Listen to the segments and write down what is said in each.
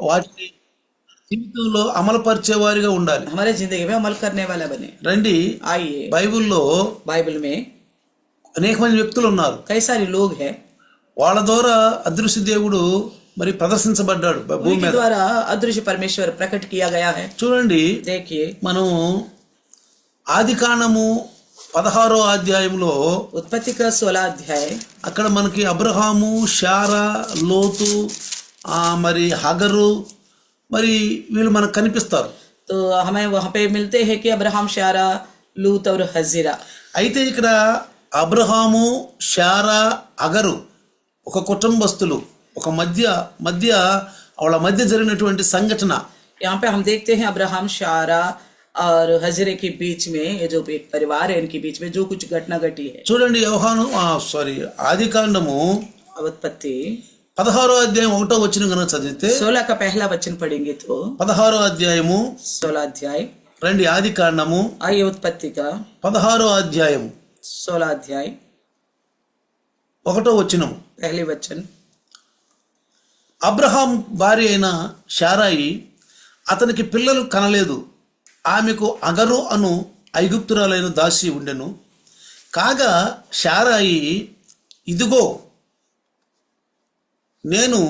వాటిని జీవితంలో అమలుపరిచేవారిగా ఉండాలి. हमारे जिंदगी में अमल करने वाला बने. రండి, आइए, బైబిల్లో बाइबल में అనేక మంది వ్యక్తులు ఉన్నారు. कई सारे लोग हैं, వాళ్ళ ద్వారా అదృశ్య దేవుడు మరి ప్రదర్శించబడ్డాడు భూమి उनके మీద. द्वारा अदृश्य परमेश्वर प्रकट किया गया है. చూడండి, देखिए, మనం ఆదికాండము 16వ అధ్యాయంలో उत्पत्ति का 16 अध्याय, అక్కడ మనకి అబ్రహాము, శారా, లోతు, మరి హగరు, మరి వీళ్ళు మనకు కనిపిస్తారు. तो हमें वहाँ पे मिलते हैं कि अब्राहम, शारा, लूत और हजीरा. అయితే ఇక్కడ అబ్రహాము, శారా, అగరు ఒక కుటుంబస్తులు, ఒక మధ్య వాళ్ళ మధ్య జరిగినటువంటి సంఘటన. यहाँ पे हम देखते हैं अब्राहम, शारा और हजरे के बीच में, ये जो एक परिवार है इनके बीच में जो कुछ घटना घटी है. చూడండి, ఆదికాండము उत्पत्ति 16వ అధ్యాయం 1వ వచనం కనుక చదివితే 16 का पहला वचन पढ़ेंगे तो 16వ అధ్యాయము 16 अध्याय. రండి, ఆదికాండము आइए, उत्पत्ति का 16వ అధ్యాయము 16 अध्याय, 1వ వచనం. पहले वचन. అబ్రహాం భార్య అయిన శారాయి అతనికి పిల్లలు కనలేదు. ఆమెకు అగరు అను ఐగుప్తురాలైన దాసి ఉండెను. కాగా శారాయి, ఇదిగో నేను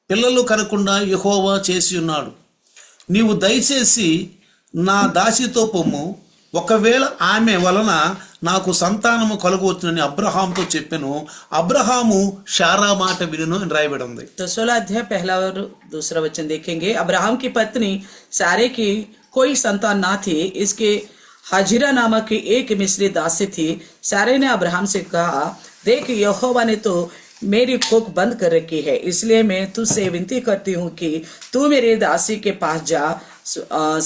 పిల్లలు కనకుండా యెహోవా చేసి ఉన్నాడు. నీవు దయచేసి నా దాసితో పొమ్ము, ఒకవేళ ఆమె వలన నాకు సంతానము కలుగవచ్చునని అబ్రహాంతో చెప్పెను. అబ్రహాము శారా మాట వినును అని రాయబడి ఉంది. तो 16 अध्याय पहला और दूसरा वचन देखेंगे. अब्राहम की पत्नी सारे की कोई संतान ना थी, इसके हाजिरा नामक की एक मिस्री दासी थी. सारे ने अब्राहम से कहा, देख यहोवा ने तो मेरी कोख बंद कर रखी है, इसलिए मैं तुझसे विनती करती हूँ कि तू मेरी दासी के पास जा.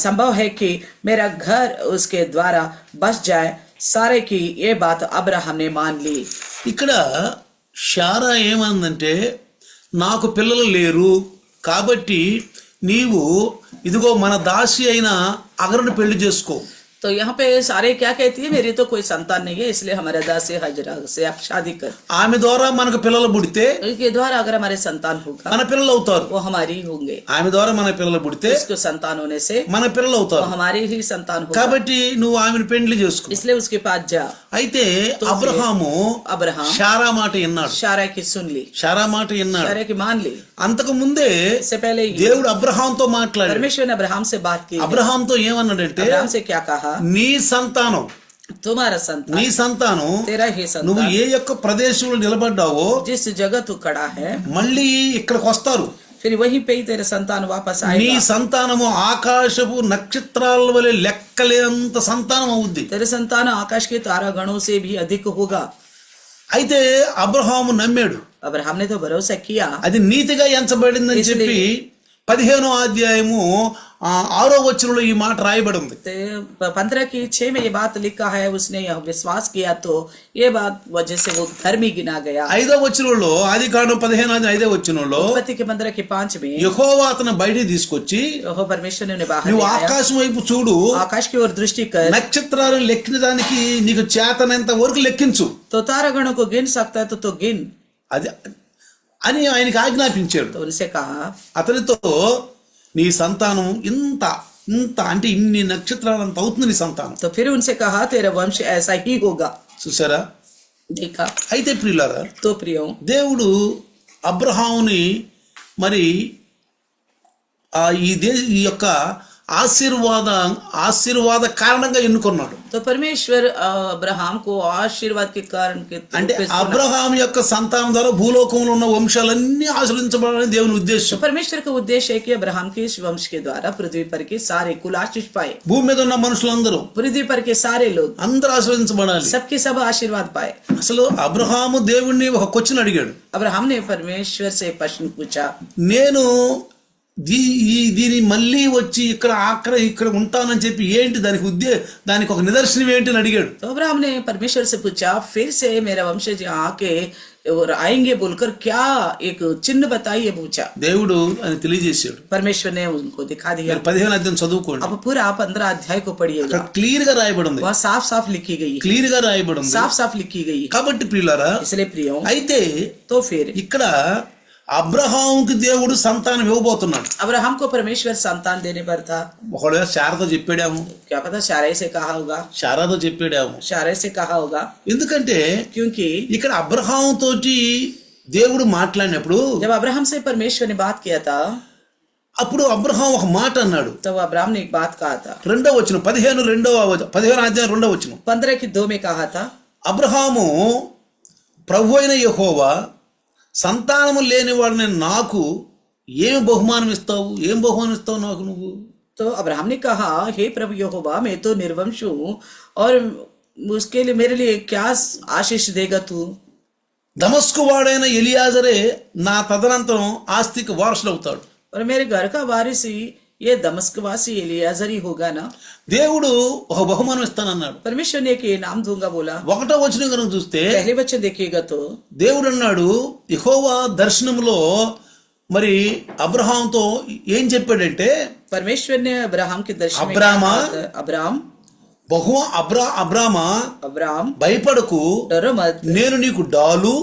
संभव है कि मेरा घर उसके द्वारा बस जाए. सारे की ये बात अब्राहम ने मान ली. ఇక్కడ శారా ఏమందంటే, నాకు పిల్లలు లేరు కాబట్టి నీవు ఇదిగో మన దాసి అయిన అగరుని పెళ్లి చేసుకో. तो यहाँ पे सारे क्या कहती है, मेरी तो कोई संतान नहीं है, इसलिए हमारे दासी हजरा से आप शादी कर. ఆమె ద్వారా మనకు పిల్లలు పుడితే इसके द्वारा अगर हमारे संतान होगा మన పిల్లలు అవుతారు. वो हमारी होंगे. ఆమె ద్వారా మన పిల్లలు పుడితే इसको संतान होने से మన పిల్లలు वो అవుతారు. हमारी ही संतान होगा. కాబట్టి నువ్వు ఆమెను పెళ్లి చేసుకో. इसलिए उसके पास जा. అయితే అబ్రహాము अब्राहम శారా మాట విన్నాడు. शारा की सुन ली, శారా మాట విన్నాడు. शारा की मान ली. అంతకు ముందే इससे पहले ही దేవుడు అబ్రహాంతో మాట్లాడాడు. परमेश्वर ने अब्राहम से बात की. అబ్రహాంతో ఏమన్నాడంటే, अब्राहम से क्या कहा, నీ సంతానం, तुम्हारा संतान, నీ సంతానం तेरा ही నువ్వు संतान ఏ యొక్క ప్రదేశంలో నిలబడ్డావో जिस जगह तू खड़ा है, మళ్ళీ ఇక్కడికి వస్తారు. फिर वहीं पे ही तेरा संतान वापस నీ आएगा. సంతానము ఆకాశపు నక్షత్రాల వలె లెక్కలేంత సంతానం అవుద్ది. तेरे संतान आकाश के तारा गणों से भी अधिक होगा. అయితే అబ్రహాము నమ్మాడు. अब्राहम ने तो भरोसा किया. అది నీతిగా ఎంచబడిందని చెప్పి 15వ అధ్యాయము 6వ వచనంలో ఈ మాట రాయబడి ఉంది. 15 की 6 में ये बात लिखा है, उसने यह विश्वास किया तो ये बात वजह से वो धर्मी गिना गया. 5వ వచనంలో, ఆదికాండం 15వ వచనంలో, उत्पत्ति के 15 की 5 में యెహోవా అతను బయటికి తీసుకొచ్చి, यहोवा परमेश्वर ने उन्हें बाहर నువ్వు ले आया. ఆకాశం వైపు చూడు, आकाश की ओर दृष्टि कर, నక్షత్రాలను లెక్కించడానికి నీకు చేతనంత వరకు లెక్కించు तो तारागणों को गिन सकता है तो गिन. అది అని ఆయనకి ఆజ్ఞాపించాడు. तो उनसे कहा, అతనితో నీ సంతానం ఇంత ఇంత అంటే ఇన్ని నక్షత్రాలంత అవుతుంది నీ సంతానం. तो फिर उनसे कहा तेरा वंश ऐसा ही होगा. చూసారా? देखा. అయితే ప్రియులారా, तो प्रियो, దేవుడు అబ్రహాముని మరి ఈ యొక్క ఆశీర్వాద కారణంగా ఎన్నుకున్నాడు. तो परमेश्वर अब्राहम को आशीर्वाद के कारण के అంటే అబ్రహాం యొక్క సంతానం ద్వారా భూలోకంలో ఉన్న వంశాలన్నీ ఆశీర్వదించబడాలని దేవుని ఉద్దేశం. तो परमेश्वर का उद्देश्य है कि अब्राहम के इस वंश के द्वारा पृथ्वी पर के सारे कुल आशीष पाए. భూమి మీద ఉన్న మనుషులందరూ, पृथ्वी पर के सारे लोग, అందరూ ఆశీర్వదించబడాలి. सबके सब आशीर्वाद पाए. అసలు అబ్రహాము దేవుణ్ణి ఒక క్వశ్చన్ అడిగాడు. अब्राहम ने परमेश्वर से प्रश्न पूछा, నేను దీని మళ్ళీ వచ్చి ఇక్కడ ఉంటానని చెప్పి ఏంటి దానికి ఒక నిదర్శనం ఏంటి అని అడిగాడు. तो अब्राहम ने परमेश्वर से पूछा, फिर से मेरा वंशज आके और आएंगे बोलकर क्या एक चिन्ह बताइए पूछा. దేవుడు అని తెలియజేశాడు. परमेश्वर ने उनको दिखा दिया. 15వ అధ్యాయం చదువుకోండి. अब पूरा 15 अध्याय को पढ़िएगा. క్లియర్ గా రాయబడి ఉంది. वह साफ साफ लिखी गई है. క్లియర్ గా రాయబడి ఉంది. साफ साफ लिखी गई है. కాబట్టి ప్రియులారా, इसलिए प्रियो, అయితే तो फिर ఇక్కడ అబ్రహాముకి దేవుడు సంతానం ఇవ్వబోతున్నాడు. अब्राहम को परमेश्वर संतान देने पर था. ఒకవేళ శారతో చెప్పాడేమో, क्या पता शारै से कहा होगा, శారాతో చెప్పాడేమో. शारै से कहा होगा, ఎందుకంటే क्योंकि ఇక్కడ అబ్రహాం తోటి దేవుడు మాట్లాడినప్పుడు जब अब्राहम से परमेश्वर ने बात किया था అప్పుడు అబ్రహాం ఒక మాట అన్నాడు. तो अब्राहम ने एक बात कहा था. 2వ వచనం 15 అధ్యాయం 2వ వచనం. 15 की 2 में कहा था, అబ్రహాము ప్రభు అయిన యెహోవా సంతానము లేనివాడిని నాకు ఏం బహుమానం ఇస్తావు నాకు నువ్వు? तो अब्राहम ने कहा, हे प्रभु यहोवा, मैं तो निर्वंश हूँ और उसके लिए मेरे लिए क्या आशीष देगा तू? దమస్కు వాడైన ఎలియాజరే నా తదనంతరం ఆస్తికి వారసుడు అవుతాడు. और मेरे घर का वारिस ही ये दमस्कवासी एलियाजर ही होगा ना. దేవుడు ఒక బహుమానం ఇస్తానన్నాడు. परमेश्वर ने एक इनाम दूंगा बोला. 1వ వచనం కనుక చూస్తే पहले वचन देखिएगा तो దేవుడు అన్నాడు, యెహోవా దర్శనంలో మరి అబ్రహాంతో ఏం చెప్పాడంటే, परमेश्वर ने अब्राहम के दर्शन में अब्रामा, कहा, अब्राम అబ్రామా अब्राम భయపడకు, डरो मत, నేను నీకు డాలు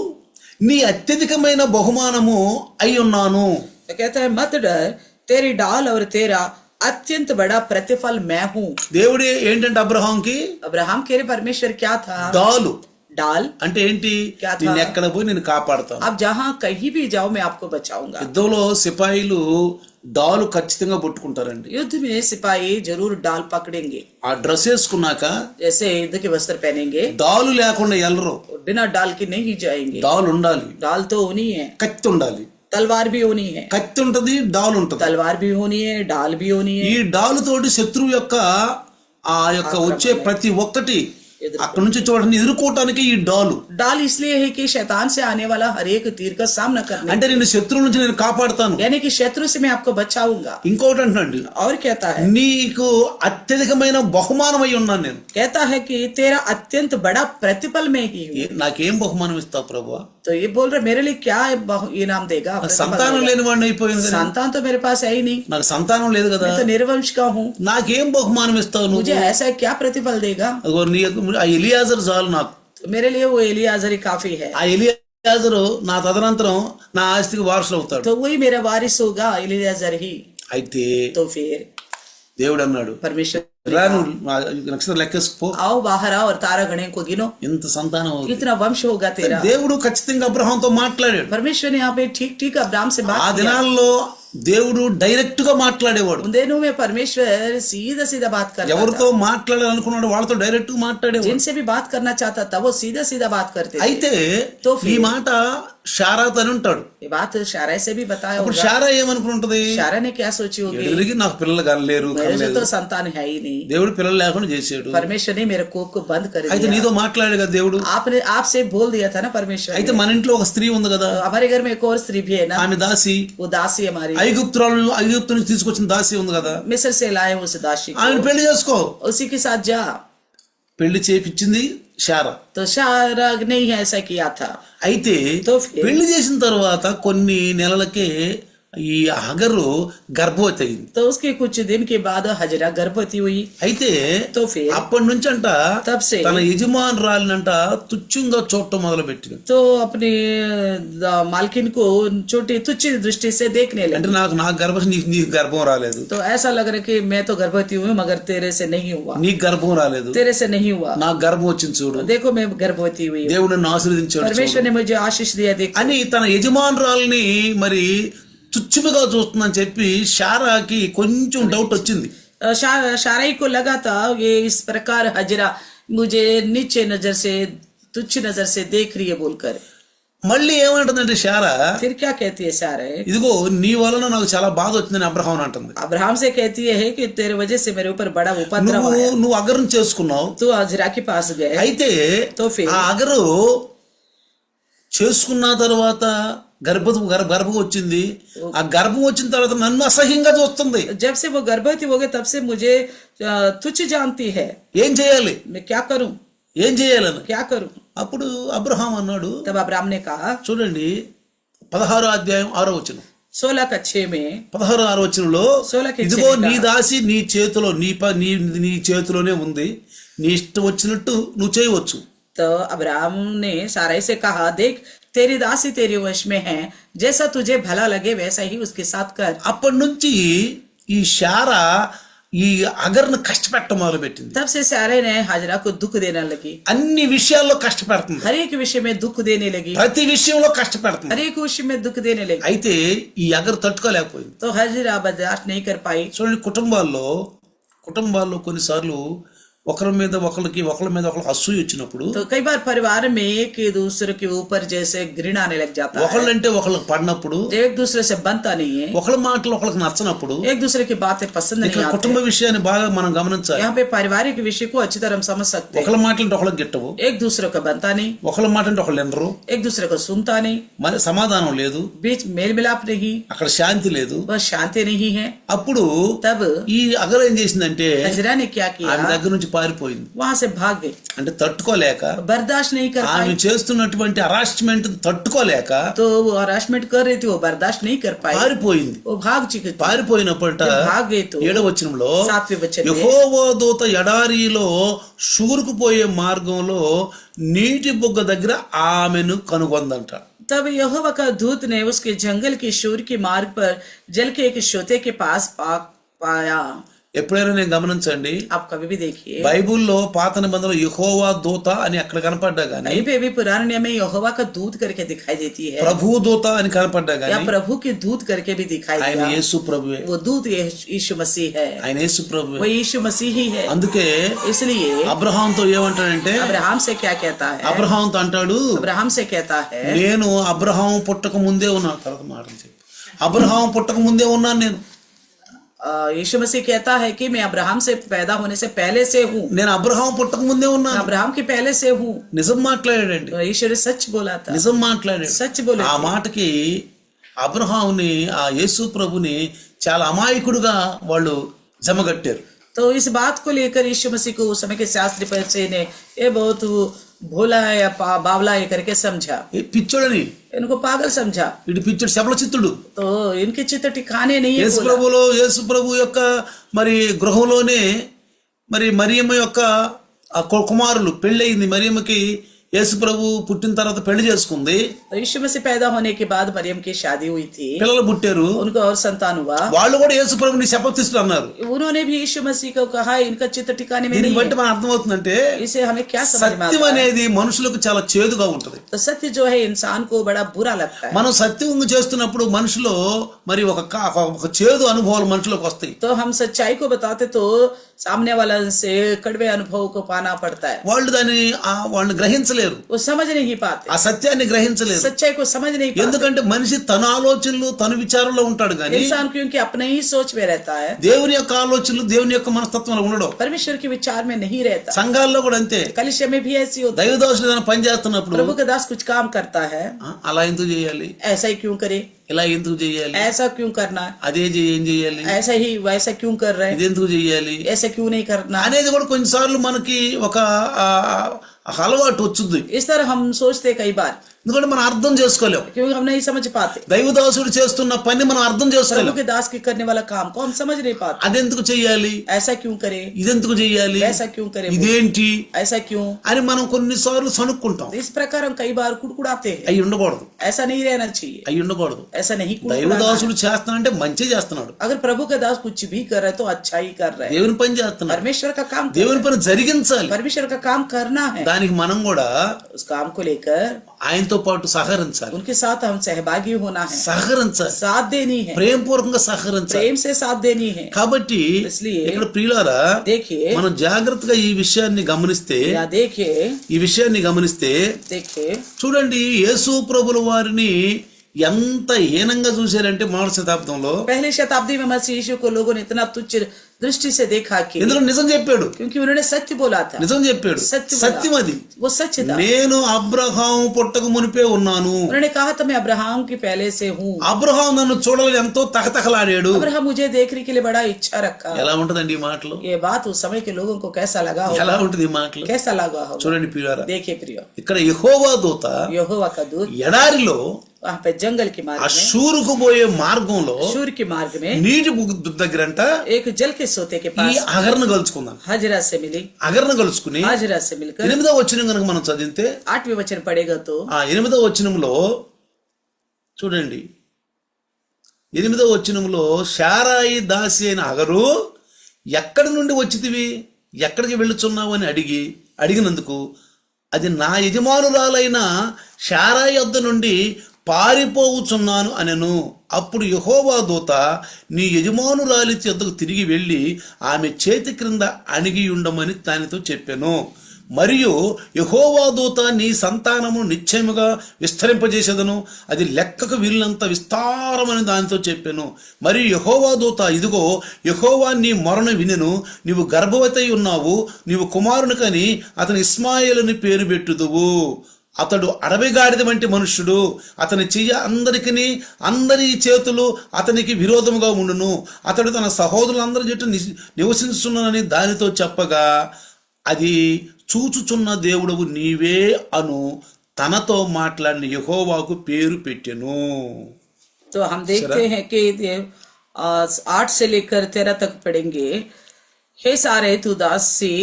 నీ అత్యధికమైన బహుమానము అయి ఉన్నాను. तो कहता है मत डर, तेरी डाल और तेरा अत्यंत बड़ा प्रतिफल मैं हूँ. దేవుడే ఏంటంటే అబ్రహాంకి अब्राहम के लिए परमेश्वर क्या था? డాలు डाल. అంటే ఏంటి? क्या था? నేను ఎక్కడ పోయి నేను కాపాడుతాను. आप जहाँ कहीं भी जाओ मैं आपको बचाऊंगा. యుద్ధంలో సిపాయిలు డాలు ఖచ్చితంగా పట్టుకుంటారండి. युद्ध में सिपाही जरूर डाल पकड़ेंगे. ఆ డ్రెస్ వేసుకున్నాక जैसे युद्ध के वस्त्र पहनेंगे, డాలు లేకుండా ఎల్లరు. बिना डाल के नहीं जाएंगे. డాలు ఉండాలి, डाल तो होनी है, కత్తి ఉండాలి. तलवार भी होनी है, కత్తి ఉంటది, డాలు ఉంటది. तलवार भी होनी है, डाल भी होनी ఈ है. డాలు తోటి శత్రువు యొక్క ఆ యొక్క వచ్చే ప్రతి ఒక్కటి అక్కడ నుంచి చూడండి ఎదుర్కోవటానికి ఈ డాలు. डाल इसलिए है कि शैतान से आने वाला हर एक तीर का सामना करने, అంటే నేను శత్రువు నుంచి నేను కాపాడుతాను. यानी कि शत्रु से मैं आपको बचाऊंगा. ఇంకోటి అంటున్నాడు, और कहता है, నీకు అత్యధికమైన బహుమానం అయి ఉన్నాను నేను. कहता है कि तेरा अत्यंत बड़ा प्रतिफल में ही हूँ. నాకేం బహుమానం ఇస్తావు ప్రభువా? तो ये बोल रहे मेरे लिए क्या इनाम देगा? प्रतिफल సంతానం देगा? లేని వాడిని అయిపోయింది కదా. संतान तो मेरे पास है ही नहीं, నాకు సంతానం లేదు కదా, मैं तो निर्वंश का हूँ. నాకేం బహుమానం ఇస్తావు నువ్వు? मुझे ऐसा क्या प्रतिफल देगा? అదిగో ఆ ఎలియాజరు చాలు నాకు. तो मेरे लिए वो एलियाजर ही काफी है. ఆ ఎలియాజరు నా తదనంతరం నా ఆస్తికి వారసుడు అవుతాడు. तो वही मेरा वारिस होगा, एलियाजर ही. అయితే तो फिर దేవుడు అన్నాడు, परमेश्वर, రా నువ్వు నక్షత్రం లెక్కేసుకుపో, आओ बाहर आओ और तारा गणे को गिनो, ఇంత సంతానం అవుతుంది. कितना वंश होगा तेरा. దేవుడు ఖచ్చితంగా అబ్రహాంతో మాట్లాడాడు. परमेश्वर ने यहाँ पे ठीक ठीक अब्राहम से ఆ बात किया. దినాల్లో దేవుడు డైరెక్ట్ గా మాట్లాడేవాడు. उन दिनों में परमेश्वर सीधा सीधा बात करता ఎవరితో था. మాట్లాడాలనుకున్నాడు వాళ్ళతో డైరెక్ట్ గా మాట్లాడేవాడు. जिनसे भी बात करना चाहता था वो सीधा सीधा बात करते थे. అయితే तो फिर- ఈ మాట షారాత్ అని ఉంటాడు. ये बात शारै से भी बताया అప్పుడు होगा. షారా ఏమనుకుంటది? शारै ने क्या सोची होगी? ఎదురికి నాకు పిల్లలు కనలేరు मेरे से కనలేదు. तो संतान है ही नहीं. దేవుడు పిల్లలు లేకుండా చేసాడు. परमेश्वर ने मेरे कोख को बंद कर అయితే दिया. నీతో మాట్లాడాడు కదా దేవుడు. आपने आपसे बोल दिया था ना परमेश्वर అయితే ने. మన ఇంట్లో ఒక స్త్రీ ఉంది కదా, तो हमारे घर में एक और स्त्री भी है ना, ఆమె దాసి. वो दासी हमारी. ఐగుప్తు నుంచి తీసుకొచ్చిన దాసి ఉంది కదా, मिस्र से लाए उस दासी को, ఆమెను పెళ్లి చేసుకో. उसी के साथ जा. పెళ్లి చేపించింది షారా. तो शारा ने ही ऐसा किया था. అయితే तो फिर- పెళ్లి చేసిన తర్వాత కొన్ని నెలలకే ఈ హగరు గర్భవతి అయింది. तो उसके कुछ दिन के बाद हजरा गर्भवती हुई. అయితే तो फिर అప్పటి నుంచి అంట तब से తన యజమానురాలినంట తుచ్చంగా చూడటం మొదలు పెట్టింది. तो अपने मालकिन को छोटी तुच्छ दृष्टि से देखने అంటే लगी. నాకు గర్భం నీకు గర్భం రాలేదు, तो ऐसा लग रहा है कि मैं तो गर्भवती हूँ मगर तेरे से नहीं हुआ, నీకు గర్భం రాలేదు, तेरे से नहीं हुआ. నాకు గర్భం వచ్చింది చూడు, देखो मैं गर्भवती हुई हूँ. దేవుడు నన్ను ఆశీర్వదించాడు परमेश्वर చూడు ने मुझे आशीष दिया. देखो అని తన యజమానురాల్ని మరి తుచ్చముగా చూస్తుందని చెప్పి షారాకి కొంచెం డౌట్ వచ్చింది. शाराई को लगा था ये इस प्रकार हजरा मुझे नीचे नजर से तुच्छ नजर से देख रही है बोलकर. మళ్ళీ ఏమంటుందంటే షారా, फिर क्या कहती है शाराई? ఇదిగో నీ వలన నాకు చాలా బాధ వచ్చిందని అబ్రహాం అంటుంది. अब्राहम से कहती है कि तेरे वजह से मेरे ऊपर बड़ा उपद्रव आया. నువ్వు అగరం చేసుకున్నావు. तू हजरा के पास गए. అయితే तो फिर ఆ అగరు చేసుకున్న తర్వాత గర్భం వచ్చింది. ఆ గర్భం వచ్చిన తర్వాత నన్ను అసహ్యంగా చూస్తుంది. जब से वो गर्भवती हो गई तब से मुझे तुच्छ जानती है. ఏం చేయాలి मैं क्या करूं? ఏం చేయాలని क्या करूं? అప్పుడు అబ్రహాం అన్నాడు, तब अब्राहम ने कहा, చూడండి 16వ అధ్యాయం 6వ వచనం, 16 का 6 में 16వ వచనంలో 16 के ఇదిగో 6 నీ దాసి నీ చేతిలో నీ చేతిలోనే ఉంది, నీ ఇష్టం వచ్చినట్టు నువ్వు చేయవచ్చు. तो अब्राहम ने साराई से कहा, देख तेरी दासी तेरे वश में है, जैसा तुझे भला लगे वैसा ही उसके साथ कर। అప్పటి నుంచి ఈ శారా ఈ అగర్ను కష్టపెట్టడం మొదలు పెట్టింది. तब से सारे ने हाजरा को दुख देने लगी, అన్ని విషయాల్లో కష్టపెడుతుంది, हर एक विषय में दुख देने लगी, ప్రతి విషయంలో కష్టపెడుతుంది. हर एक विषय में दुख देने लगी। అయితే ఈ అగరు తట్టుకోలేకపోయింది. तो हाजरा बर्दाश्त नहीं कर पाई। చూడండి, కుటుంబాల్లో కొన్నిసార్లు ఒకరి మీద ఒకరికి అసూయ వచ్చినప్పుడు, तो कई बार परिवार में एक दूसरे के ऊपर जैसे घृणा आने लग जाता है, ఒకళ్ళంటే ఒకళ్ళకి పడినప్పుడు, एक दूसरे से बनता नहीं है, ఒకళ్ళ మాటలు ఒకళ్ళకి నచ్చనప్పుడు, एक दूसरे की बातें पसंद नहीं ఇక్కడ आती। కుటుంబ విషయాన్ని బాగా మనం గమనించాలి. यहाँ पे पारिवारिक विषय को अच्छी तरह हम समझ सकते हैं। ఒకళ్ళ మాటలు ఒకళ్ళకి గిట్టవు, एक दूसरे को बनता नहीं, ఒకళ్ళ మాట అంటే ఒకళ్ళు వినరు, एक दूसरे को सुनता नहीं, మరి సమాధానం లేదు, बीच मेल मिलाप नहीं, అక్కడ శాంతి లేదు. वह शांति नहीं है। అప్పుడు तब ఈ అగరు ఏం చేసిందంటే हजरा ने क्या ఆమె किया, దగ్గర నుంచి పారిపోయింది. वहां से भाग गई, అంటే తట్టుకోలేక, बर्दाश्त नहीं कर ఆమె पाई। చేస్తున్నటువంటి హరాస్మెంట్ తట్టుకోలేక तो वो हरासमेंट कर रही थी, वो बर्दाश्त नहीं कर पाई, పారిపోయింది. वो भाग चुकी थी। పారిపోయినప్పట जब भाग गई तो 7వ వచనంలో 7वें वचन में, యెహోవా దూత ఎడారిలో షూరుకుపోయే మార్గంలో నీటి బుగ్గ దగ్గర ఆమెను కనుగొందంట. तब यहोवा का दूत ने उसके जंगल की शूर के मार्ग पर जल के एक श्रोते के पास पाया। ఎప్పుడైనా నేను గమనించండి, आप कभी भी देखिए, బైబుల్లో పాత నిబంధనలో యెహోవా దూత అని అక్కడ కనపడ్డా గానీ, कहीं पे भी पुराने नियम में यहोवा का दूत करके दिखाई देती है, ప్రభు దూత అని కనపడ్డా या గానీ, प्रभु के दूत करके भी दिखाई ఆయన दिया। యేసు ప్రభువే, वो दूत यीशु मसीह है, ఆయన యేసు ప్రభువే. वो यीशु मसीह ही है। అందుకే इसलिए అబ్రహాంతో ఏమంటాడంటే, अब्राहम से क्या कहता है, అబ్రహాంతో అంటాడు, अब्राहम से कहता है, నేను అబ్రహాం పుట్టక ముందే ఉన్నాను. తర్వాత మాటలు చెప్పి, అబ్రహాం పుట్టక ముందే ఉన్నాను నేను. यीशु मसीह कहता है कि मैं अब्राहम से पैदा होने से पहले से हूँ, నేను అబ్రహాం పుట్టక ముందే मैं ఉన్నాను. अब्राहम के पहले से हूँ। నిజం మాట్లాడాడండి, तो ईश्वर ने सच बोला था, నిజం మాట్లాడాడు. सच बोले ఆ थे। మాటకి అబ్రహాంని, ఆ యేసు ప్రభుని చాలా అమాయకుడుగా వాళ్ళు జమగట్టారు. तो इस बात को लेकर यीशु मसीह को उस समय के शास्त्री परिचय ने ये बहुत भोला है या बावला है करके समझा, ఏ పిచ్చోడని, इनको पागल समझा। వీడు పిచ్చోడు, శబలచిత్తుడు. तो इनके चित्त ठिकाने नहीं है बोला। యేసు ప్రభు యొక్క మరి గృహంలోనే మరి మరియమ్మ యొక్క ఆ కుమారులు పెళ్ళయింది. మరియమ్మకి యేసు ప్రభు పుట్టిన తర్వాత పెళ్లి చేసుకుంది, तो यीशु मसीह पैदा होने के बाद मरियम की शादी हुई थी, పిల్లలు పుట్టారు. उनको और संतान हुआ। వాళ్ళు కూడా యేసు ప్రభుని శపథిస్తూ అన్నారు. उन्होंने भी यीशु मसीह को कहा इनका चित्त ठिकाने में దీన్ని नहीं బట్టి है। మనం అర్థమవుతుందంటే, इसे हमें क्या समझ में సత్యం आता है? అనేది మనుషులకు చాలా చేదుగా ఉంటది. तो सत्य जो है इंसान को बड़ा बुरा लगता है। మనం సత్యం చేస్తున్నప్పుడు మనుషులో మరి ఒక చేదు అనుభవాలు మనుషులకు వస్తాయి. तो हम सच्चाई को बताते तो सामने वाला से कड़वे अनुभव को पाना पड़ता है, వాళ్ళు దాన్ని వాళ్ళని గ్రహించలేరు, वो समझ नहीं पाते, ఆ సత్యాన్ని గ్రహించలేరు. सच्चाई को समझ नहीं पाते। ఎందుకంటే మనిషి తన ఆలోచనలు తన విచారంలో ఉంటాడు కానీ इंसान क्योंकि अपने ही सोच में रहता है, దేవుని యొక్క ఆలోచనలు దేవుని యొక్క మనస్తత్వంలో ఉండడం. परमेश्वर के विचार में नहीं रहता। సంఘాల్లో కూడా అంతే. कलिशा में भी ऐसी होता है, దైవదాసులు ఏదైనా పని చేస్తున్నప్పుడు प्रभु का दास कुछ काम करता है, అలా ఎందుకు చేయాలి, ऐसा ही क्यों करे, ఇలా ఎందుకు చేయాలి, ऐसा क्यों करना, అదే ఏం చేయాలి, ऐसा ही वैसा क्यों कर रहे हैं, ఇది ఎందుకు చేయాలి ऐसा क्यों नहीं करना, అనేది కూడా కొన్నిసార్లు మనకి ఒక అలవాటు వచ్చుద్ది. इस तरह हम सोचते कई बार, ఎందుకంటే మనం అర్థం చేసుకోలేం. क्योंकि हम नहीं समझ पाते। దైవదాసుడు చేస్తున్న పని మనం అర్థం प्रभु చేసుకోలేం. के दास के करने वाला काम को हम समझ नहीं पाते, అదెందుకు చెయ్యాలి, ऐसा क्यों करे, ఇదెందుకు చెయ్యాలి, ऐसा क्यों करे, ఇదేంటి ऐसा क्यों। అని మనం కొన్నిసార్లు సనుక్కుంటాం. इस प्रकार हम कई बार कुड़कुड़ाते हैं, అయి ఉండకూడదు, ऐसा नहीं रहना चाहिए, అయి ఉండకూడదు. ऐसा नहीं कुड़कुड़ाना है। దైవదాసుడు చేస్తానంటే మంచి చేస్తున్నాడు, अगर प्रभु का दास कुछ भी कर रहा है तो अच्छा ही कर रहा है, దేవుని పని చేస్తున్నాడు, परमेश्वर का काम कर దేవుని रहा పని జరిగించాలి. है, परमेश्वर का काम करना है। దానికి మనం కూడా उस काम को लेकर ఆయనతో పాటు సహకరించాలి, उनके साथ हम सहभागी होना है, సహకరించాలి, साथ देनी है, ప్రేమపూర్వకంగా సహకరించాలి. प्रेम से साथ देनी है। కాబట్టి इसलिए ఇక్కడ ప్రియులారా, देखिए, మనం జాగ్రత్తగా ఈ విషయాన్ని గమనిస్తే या देखिए చూడండి, యేసు ప్రభుల వారిని ఎంత హీనంగా చూశారంటే మొదటి శతాబ్దంలో. पहली शताब्दी में मसीह यीशु को लोगों ने इतना तुच्छ दृष्टि से देखा कि, ఎందుకంటే నిజం చెప్పాడు, क्योंकि उन्होंने सत्य बोला था, నిజం చెప్పాడు, सत्य बोला। సత్యం అది. वो सच था। నేను అబ్రహాం పుట్టక మునిపే ఉన్నాను. उन्होंने कहा था मैं अब्राहम की पहले से हूँ। అబ్రహాం నన్ను చూడాలని ఎంతో తహతహలాడాడు. अब्राहम मुझे देखने के लिए बड़ा इच्छा रखा। ఎలా ఉంటదండి ఈ మాటలు, ये बात उस समय के लोगों को कैसा लगा होगा, ఎలా ఉంటది ఈ మాటలు कैसा लगा होगा। చూడండి ప్రియులారా, देखिए प्रियो, ఇక్కడ యెహోవా దూత यहोवा का दूत ఎడారిలో वहाँ पे जंगल के ఆ मार्ग में, షూరుకు పోయే మార్గంలో शूर के मार्ग में నీటి దగ్గరంట एक जल के सोते के ఈ पास అగర్ను కలుసుకుందాం. हाजिरा से मिली, అగర్ను కలుసుకుని हाजिरा से मिलकर 8వ వచనం కనుక మనం చదివితే 8वें वचन पढ़ेगा तो ఆ 8వ వచనంలో చూడండి, 8వ వచనంలో శారాయి దాసి అయిన అగరు ఎక్కడి నుండి వచ్చితివి, ఎక్కడికి వెళ్ళుచున్నావు అని అడిగినందుకు అది నా యజమానురాలైన శారాయి వద్ద నుండి పారిపోవుచున్నాను అనెను. అప్పుడు యెహోవా దూత నీ యజమానురాలి వద్దకు తిరిగి వెళ్ళి ఆమె చేతి క్రింద అణిగి ఉండమని దానితో చెప్పెను. మరియు యెహోవా దూత నీ సంతానము నిశ్చయముగా విస్తరింపజేసేదను, అది లెక్కకు వీళ్ళంత విస్తారమని దానితో చెప్పాను. మరియు యెహోవా దూత ఇదిగో యెహోవా నీ మొరను వినెను, నీవు గర్భవతి అయి ఉన్నావు, నీవు కుమారుని కని అతని ఇస్మాయేలుని పేరు పెట్టుదువు. అతడు అడవిగాడిద వంటి మనుష్యుడు, అతని చెయ్య అందరి చేతులు అతనికి విరోధముగా ఉండును. అతడు తన సహోదరులందరి జట్టు నివసించున్నానని దానితో చెప్పగా అది చూచుచున్న దేవుడవు నీవే అను తనతో మాట్లాడిన యెహోవాకు పేరు పెట్టెను. तो हम देखते हैं कि 8 से लेकर 13 तक पढ़ेंगे. हे सारे तू दासी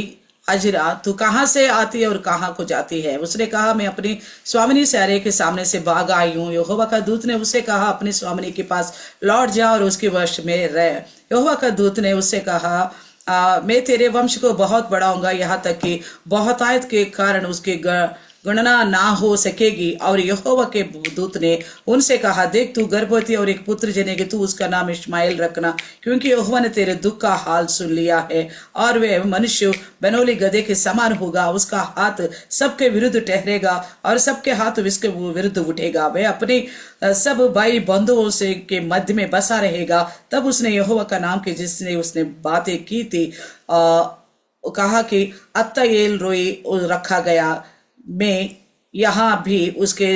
हाजिरा, तू कहाँ से आती है और कहाँ को जाती है? उसने कहा मैं अपनी स्वामिनी सारे के सामने से भाग आई हूँ. यहोवा का दूत ने उससे कहा अपनी स्वामिनी के पास लौट जा और उसके वश में रह. यहोवा का दूत ने उससे कहा मैं तेरे वंश को बहुत बढ़ाऊंगा, यहाँ तक कि बहुतायत के कारण उसकी गणना ना हो सकेगी. और यहोवा के दूत ने उनसे कहा देख तू गर्भवती और एक पुत्र जनेगी, तू उसका नाम इश्माएल रखना, क्योंकि यहोवा ने तेरे दुख का हाल सुन लिया है. और वह मनुष्य बनोली गधे के समान होगा, उसका हाथ सबके विरुद्ध ठहरेगा और सबके हाथ उसके विरुद्ध उठेगा. वह अपने सब भाई बंधुओं से के मध्य में बसा रहेगा. तब उसने यहोवा का नाम के जिसने उसने बातें की थी कहा कि अत्ताएल रोई रखा गया. मैं यहाँ भी उसके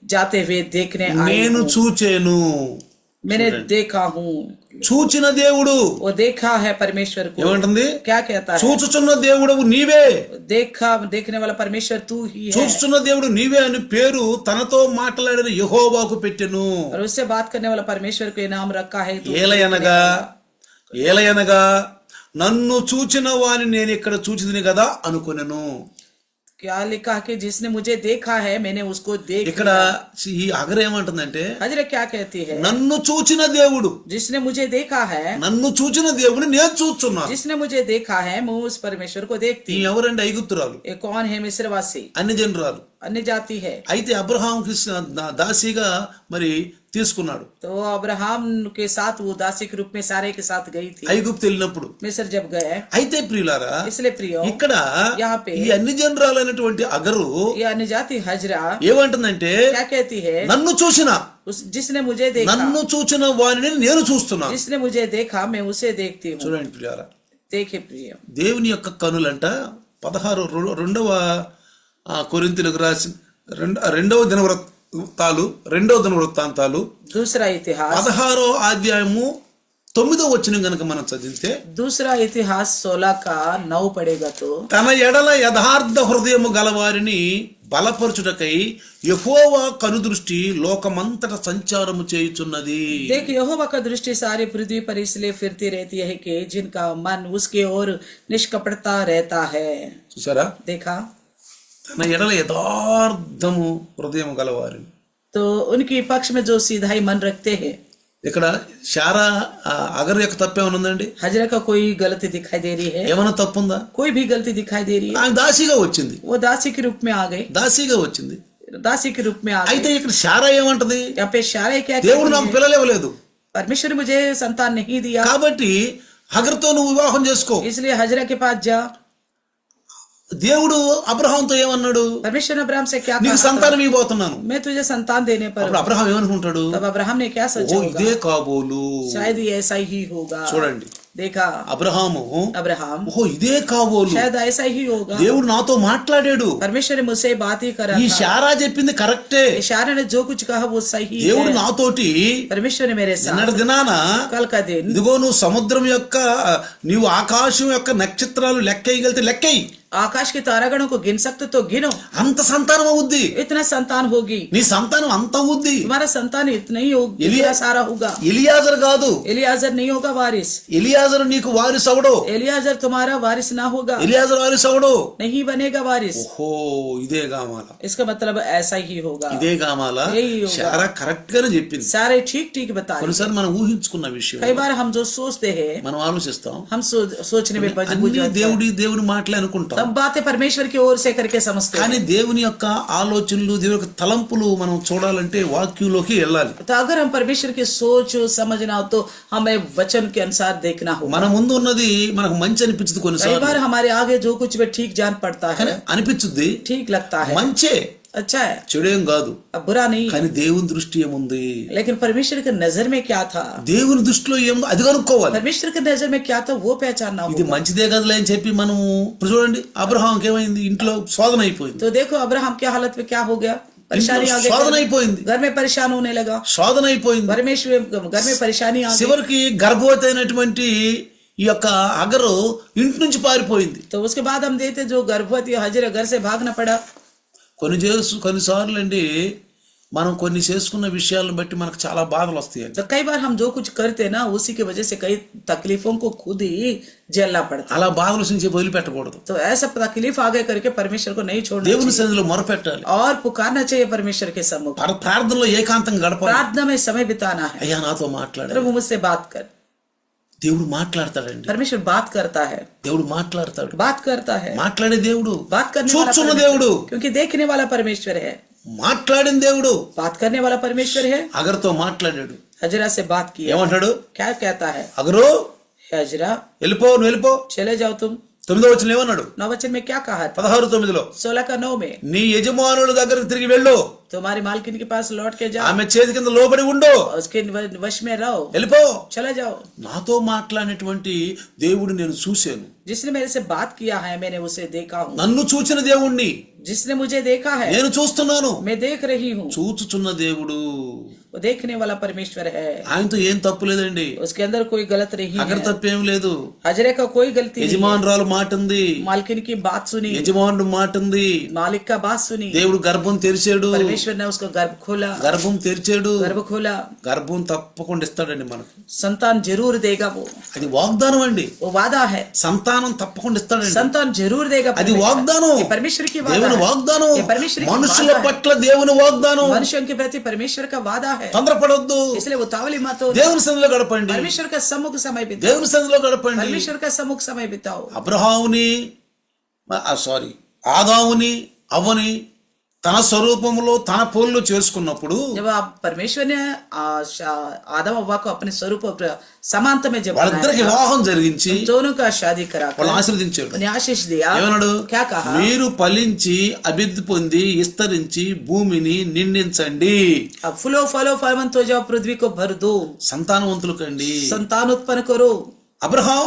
जाते हुए देखने आई నేను हूँ. చూచెను. मैंने देखा हूँ. చూచిన దేవుడు वो देखा है परमेश्वर को. ఏమంటుంది? क्या कहता है? చూచుచున్న దేవుడవు నీవే, देखने वाला परमेश्वर तू ही है. చూచుచున్న దేవుడు నీవే అని పేరు తనతో మాట్లాడిన యెహోవాకు పెట్టెను. और उससे बात करने वाला परमेश्वर को इनाम रखा है. तू ఏలయనగా నన్ను చూచిన వాని నేను ఇక్కడ చూచిదిని కదా అనుకొనెను. क्या लिखा कि जिसने मुझे देखा है मैंने उसको देख ఇక్కడ ఈ అగరు ఏమంటుందంటే हजरे क्या कहती है? నన్ను చూచిన దేవుడు, जिसने मुझे देखा है, నన్ను చూచిన దేవుని నేను చూస్తున్నాను. जिसने मुझे देखा है मैं उस परमेश्वर को देखती. ఈ ఎవరండి? ఐగుప్తురాలు, ये कौन है? मिस्रवासी, అన్ని జనరాలు. अन्य जाति है. అయితే అబ్రహాంకి దాసిగా మరి తీసుకున్నాడు. तो अब्राहम के साथ वो दासी के रूप में सारे के साथ गई थी ఐగుప్తు వెళ్ళినప్పుడు. मिस्र जब गए. అయితే ప్రియులారా, इसलिए प्रियो ఇక్కడ यहाँ पे ఈ అన్ని జనరాలైనటువంటి అగరు ये अन्य जाति हजरा ఏమంటుందంటే क्या कहती है? నన్ను చూసిన, जिसने मुझे देखा, నన్ను చూచిన వారిని నేను చూస్తున్నాను. जिसने मुझे देखा मैं उसे देखती हूँ. చూడండి ప్రియులారా, देखे प्रिय, దేవుని యొక్క కనులంట 2వ కొరింథీయులకు రాసిన 2వ దినవృత్తాంతాలు दूसरा इतिहास 16వ అధ్యాయము 9వ వచనం గనుక మనం చదివితే दूसरा इतिहास 16 का 9 पड़ेगा तो తన ఎడల యథార్థ హృదయము గలవారిని బలపరచుటకై యెహోవా కనుదృష్టి లోకమంతట సంచారము చేయుచున్నది. देख यहोवा का दृष्टि सारी पृथ्वी पर इसलिए फिरती रहती है कि जिनका मन उसके ओर निष्कपटता रहता है. చూసారా? देखा? తన ఎడల యథార్థము హృదయము గలవారిని. तो उनकी पक्ष में जो सीधाई मन रखते हैं. ఇక్కడ శారా అగరు యొక్క తప్పేమైనా ఉందండి? हजरा का कोई गलती दिखाई दे रही है? ఏమైనా తప్పుందా? कोई भी गलती दिखाई दे रही है? ఆమె దాసిగా వచ్చింది, वो दासी के रूप में आ गई, దాసిగా వచ్చింది. दासी के रूप में आ అయితే गई. ఇక్కడ శారా ఏమంటది? यहाँ पे शारे क्या దేవుడు कहती నాకు है? పిల్లలు ఇవ్వలేదు, परमेश्वर मुझे संतान नहीं दिया, కాబట్టి అగరుతో నువ్వు వివాహం చేసుకో. इसलिए हजरा के पास जा. దేవుడు అబ్రహాంతో ఏమన్నాడు? परमेश्वर ने अब्राहम से क्या నీకు कहा? సంతానం ఇవ్వబోతున్నాను. मैं तुझे संतान देने पर. అప్పుడు అబ్రహాం ఏమనుకుంటాడు? तब अब्राहम ने क्या ఓ सोचा होगा? ఇదే కాబోలు. शायद ये ऐसा ही होगा. చూడండి, देखा? అబ్రహాము अब्राहम ఓహో ఇదే కాబోలు, शायद ऐसा ही होगा. దేవుడు నాతో మాట్లాడాడు, परमेश्वर ने मुझसे बात ही करा ఈ था. శారా చెప్పింది కరెక్టే, इशारा ने जो कुछ कहा वो सही దేవుడు है. నాతోటి परमेश्वर ने मेरे నిన్నటి साथ దినాన कल का दिन ఇదిగో నువ్వు సముద్రం యొక్క నీవు ఆకాశం యొక్క నక్షత్రాలు లెక్కేయగలిగితే లెక్కేయి, आकाश के तारागणों को गिन सकते तो गिनो, అంత సంతానం అవుద్ది. इतना संतान होगी, నీ సంతానం అంత అవుద్ది. तुम्हारा संतान इतना ही होगा, एलिया- इतना सारा होगा। ఎలియాజరు కాదు, एलियाजर नहीं होगा वारिस, ఎలియాజరు నీకు వారిసు అవడు. एलियाजर तुम्हारा वारिस ना होगा, ఎలియాజరు వారిసు అవడు. नहीं बनेगा वारिस। ఓహో, ఇదే కామాల, इसका मतलब ऐसा ही होगा। ఇదే కామాల. यही होगा। శారా కరెక్ట్ గానే చెప్పింది. सारे ठीक ठीक बताए। కొన్నిసార్లు మనం ఊహించుకున్న విషయం कई बार हम जो सोचते हैं, మనం ఆలోచిస్తాం, हम सोचने में అన్ని मजबूर होते हैं। దేవుని మాటలే అనుకుంటాం. सब बातें परमेश्वर की ओर से करके समझते కానీ हैं। దేవుని యొక్క ఆలోచనలు, దేవుని యొక్క తలంపులు మనం చూడాలంటే వాక్యంలోకి వెళ్ళాలి. तो अगर हम परमेश्वर की सोच समझना हो तो हमें वचन के अनुसार देखना होगा। మన ముందు ఉన్నది మనకు మంచి అనిపించదు कई కొన్నిసార్లు, बार हमारे आगे जो कुछ भी ठीक जान पड़ता కానీ है, అనిపించుద్ది ठीक लगता है, మంచే, अच्छा है, చెడేం కాదు. अब बुरा नहीं। కానీ దేవుని దృష్టి ఏముంది, लेकिन परमेश्वर की नजर में क्या था, దేవుని దృష్టిలో ఏముందో అది కనుక్కోవాలి. परमेश्वर की नजर में क्या था वो पहचानना ఇది होगा। మంచిదే కదలే అని చెప్పి మనము ఇప్పుడు చూడండి, అబ్రహాంకి ఏమైంది, ఇంట్లో శోధన అయిపోయింది. तो देखो अब्राहम की हालत में क्या हो गया, परेशानी आ శోధన गई, అయిపోయింది, घर में परेशान होने लगा, శోధన అయిపోయింది. परमेश्वर घर में परेशानी आ गई। చివరికి గర్భవతి అయినటువంటి ఈ యొక్క అగరు ఇంటి నుంచి పారిపోయింది. तो उसके बाद हम देखते जो गर्भवती हजर घर से भागना पड़ा। కొన్నిసార్లు అండి మనం కొన్ని చేసుకున్న విషయాలను బట్టి మనకు చాలా బాధలు వస్తాయండి. तो कई बार हम जो कुछ करते हैं ना उसी की वजह से कई तकलीफों को खुद ही झेलना पड़ता అలా బాధలు నుంచి వదిలిపెట్టకూడదు. है। तो ऐसा तकलीफ आगे करके परमेश्वर को नहीं छोड़ना దేవుని चाहिए సన్నిధిలో మొరపెట్టాలి. और पुकारना चाहिए परमेश्वर के सम्मुख। ప్రార్థనలో ఏకాంతంగా గడపాలి. प्रार्थना में समय बिताना है। అయ్యా నాతో మాట్లాడాలి. प्रभु मुझसे बात कर। దేవుడు మాట్లాడతాడండి. परमेश्वर बात करता है, దేవుడు మాట్లాడతాడు. बात करता है, మాట్లాడే దేవుడు, बात करने वाला చూచున్న परमेश्वर- దేవుడు, क्योंकि देखने वाला परमेश्वर है, మాట్లాడిన దేవుడు. बात करने वाला परमेश्वर है। అగరుతో మాట్లాడాడు. हजरा से बात किया, ఏమంటాడు, क्या कहता है, అగరు हजरा నువ్వు వెళ్ళిపో. चले जाओ तुम। 9వ వచనం ఏమన్నాడు, 9 वचन में क्या कहा था, 16:9 16 का 9 में, నీ యజమానుల దగ్గరికి తిరిగి వెళ్ళు, तुम्हारी मालकिन के पास लौट के जाओ, ఆమె చేతి కింద లోబడి ఉండు, उसके वश में रहो, వెళ్ళిపో. चले जाओ। నాతో మాట్లాడినటువంటి దేవుడు నేను చూశాను. जिसने मेरे से बात किया है मैंने उसे देखा हूँ, నన్ను చూచిన దేవుణ్ణి जिसने मुझे देखा है నేను చూస్తున్నాను. मैं देख रही हूँ। చూచుచున్న దేవుడు, वो देखने वाला परमेश्वर है, ఆయనతో ఏం తప్పు లేదండి. उसके अंदर कोई गलत नहीं అక్కడ है, తప్పేం లేదు. हजरे का कोई गलती नहीं है। యజమానురాలు మాట ఉంది, मालकिन की बात सुनी, యజమానుడు మాట ఉంది. मालिक का बात सुनी, దేవుడు గర్భం తెరిచాడు, परमेश्वर ने उसका गर्भ खोला, గర్భం తెరిచాడు. गर्भ खोला, గర్భం తప్పకుండా ఇస్తాడండి మనకు. संतान जरूर देगा, वो వాగ్దానం అండి. वादा है, సంతానం తప్పకుండా ఇస్తాడండి. संतान जरूर देगा, అది వాగ్దానం, ये परमेश्वर की वादा దేవుని है, వాగ్దానం. ये परमेश्वर की మనుషుల वादा है, పట్ల దేవుని వాగ్దానం. मनुष्यों के प्रति परमेश्वर का वादा है, తొందరపడొద్దు. इसलिए वो तावली मत हो, దేవుని సన్నిధిలో గడపండి. परमेश्वर का सम्मुख समय बिताओ, దేవుని సన్నిధిలో గడపండి. परमेश्वर का सम्मुख समय बिताओ। అబ్రహాముని ఆదాముని అవ్వని తన స్వరూపంలో తన పోల్లో చేసుకున్నప్పుడు, जब आप परमेश्वर ने आदम अव्वा को अपने स्वरूप और समानता में जब వాళ్ళిద్దరికి बनाया, వివాహం జరిగించి दोनों का शादी कराकर వాళ్ళని ఆశీర్వదించాడు. उन्हें आशीष दिया। ఏమన్నాడు, क्या कहा, మీరు ఫలించి అభివృద్ధి పొంది విస్తరించి భూమిని నిండించండి, अब फूलो फलो फलवंत हो जाओ, पृथ्वी को भर दो, సంతానవంతులు కండి. संतान उत्पन्न करो। అబ్రహాం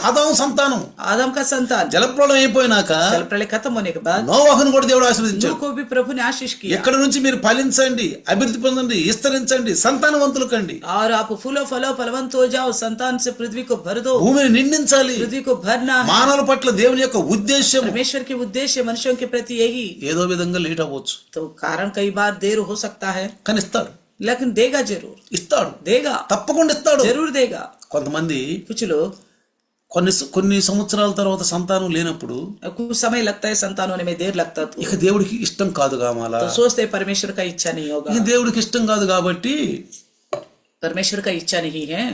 ఆదాము సంతానం. आदम का संतान, జలప్రళయం అయిపోయినాక जल प्रलय खत्म होने के बाद నోవహును కూడా దేవుడు ఆశీర్వదించాడు. नूह को भी प्रभु ने आशीष किया, ఎక్కడ నుంచి మీరు ఫలించండి, అభివృద్ధి పొందండి, విస్తరించండి, సంతానవంతులు కండి, और आप फूलो फलो फलवंत हो जाओ, संतान से पृथ्वी को भर दो, భూమిని నిండించాలి. पृथ्वी को भरना है। మానవుల పట్ల దేవుని యొక్క ఉద్దేశ్యం परमेश्वर के उद्देश्य मनुष्यों के प्रति यही, ఏదో విధంగా లేట్ అవ్వచ్చు, तो कारण कई बार देर हो सकता है, కానీ ఇస్తాడు. लेकिन देगा जरूर, ఇస్తాడు, देगा, తప్పకుండా ఇస్తాడు. जरूर देगा। కొంతమంది कुछ लोग కొన్ని సంవత్సరాల తర్వాత సంతానం లేనప్పుడు कुछ समय लगता है संतान होने में, देर लगता तो ఇక దేవుడికి ఇష్టం కాదు కామాల. सोचते हैं परमेश्वर का इच्छा नहीं होगा, ఇక దేవుడికి ఇష్టం కాదు కాబట్టి, परमेश्वर का इच्छा नहीं है,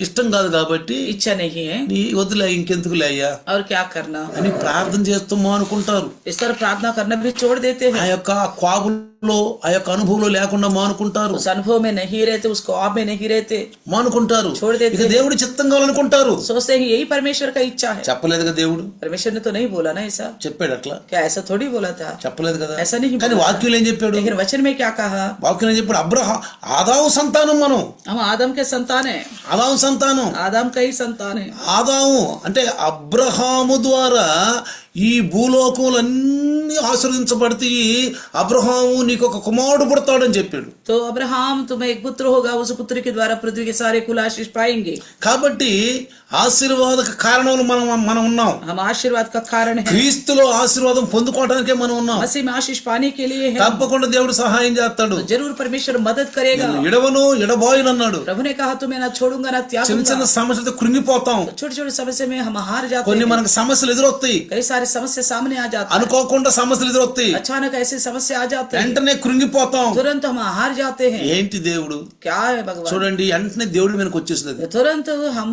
ఇష్టం కాదు కాబట్టి इच्छा नहीं है, నీ వదిలే ఇంకెందుకులే అయ్యా और क्या करना, అని ప్రార్థన చేస్తామో అనుకుంటారు. इस तरह प्रार्थना करना भी छोड़ देते ఆ हैं, యొక్క క్వాబుల్లో ఆ యొక్క అనుభవంలో లేకుండా మానుకుంటారు, उस अनुभव में नहीं रहते, उस ख्वाब में नहीं रहते, మానుకుంటారు. छोड़ देते ఇక దేవుడి చిత్తం కావాలనుకుంటారు. सोचते हैं यही परमेश्वर का इच्छा है। చెప్పలేదుగా దేవుడు, परमेश्वर ने तो नहीं बोला ना ऐसा, చెప్పాడు అట్లా, क्या ऐसा थोड़ी बोला था, చెప్పలేదు కదా. ऐसा नहीं కానీ बोला था। వాక్యులు ఏం చెప్పాడు, लेकिन वचन में क्या कहा, వాక్యం ఏం చెప్పాడు, ఆదాము సంతానం మనం, हम आदम के संतान है, ఆదాము సంతానం. आदम का ही संतान है, ఆదాము అంటే అబ్రహాము ద్వారా ఈ భూలోకములన్నీ ఆశీర్వదించబడతాయి, అబ్రహాము నీకు ఒక కుమారుడు పుడతాడని చెప్పాడు. तो अब्राहम तुम्हें एक पुत्र होगा, उस पुत्र के द्वारा पृथ्वी के सारे कुल आशीष पाएंगे. కాబట్టి ఆశీర్వాదక కారణంలో మనం ఉన్నాం. हम आशीर्वाद का कारण है, క్రీస్తులో ఆశీర్వాదం పొందుకోవడానికే మనం ఉన్నాం. मसीह में आशीष पाने के लिए है. తప్పకుండా దేవుడు సహాయం చేస్తాడు. तो जरूर परमेश्वर मदद करेगा. ఎడవను ఎడబాయును అన్నాడు. प्रभु ने कहा तुम्हें ना छोड़ूंगा ना त्याग చిన్న చిన్న సమస్యలతో కృంగిపోతాం. छोटी छोटी समस्या में हम हार जाते కొన్ని हैं. మనకు సమస్యలు ఎదురొస్తాయి, कई सारी समस्या सामने आ जाती है, అనుకోకుండా సమస్యలు ఎదురొస్తాయి, अचानक ऐसी समस्या आ जाती है, వెంటనే కృంగిపోతాం. तुरंत हम हार जाते हैं. ఏంటి దేవుడు क्या है भगवान? చూడండి, వెంటనే దేవుడి మీదకి వచ్చేస్తుంది. तुरंत हम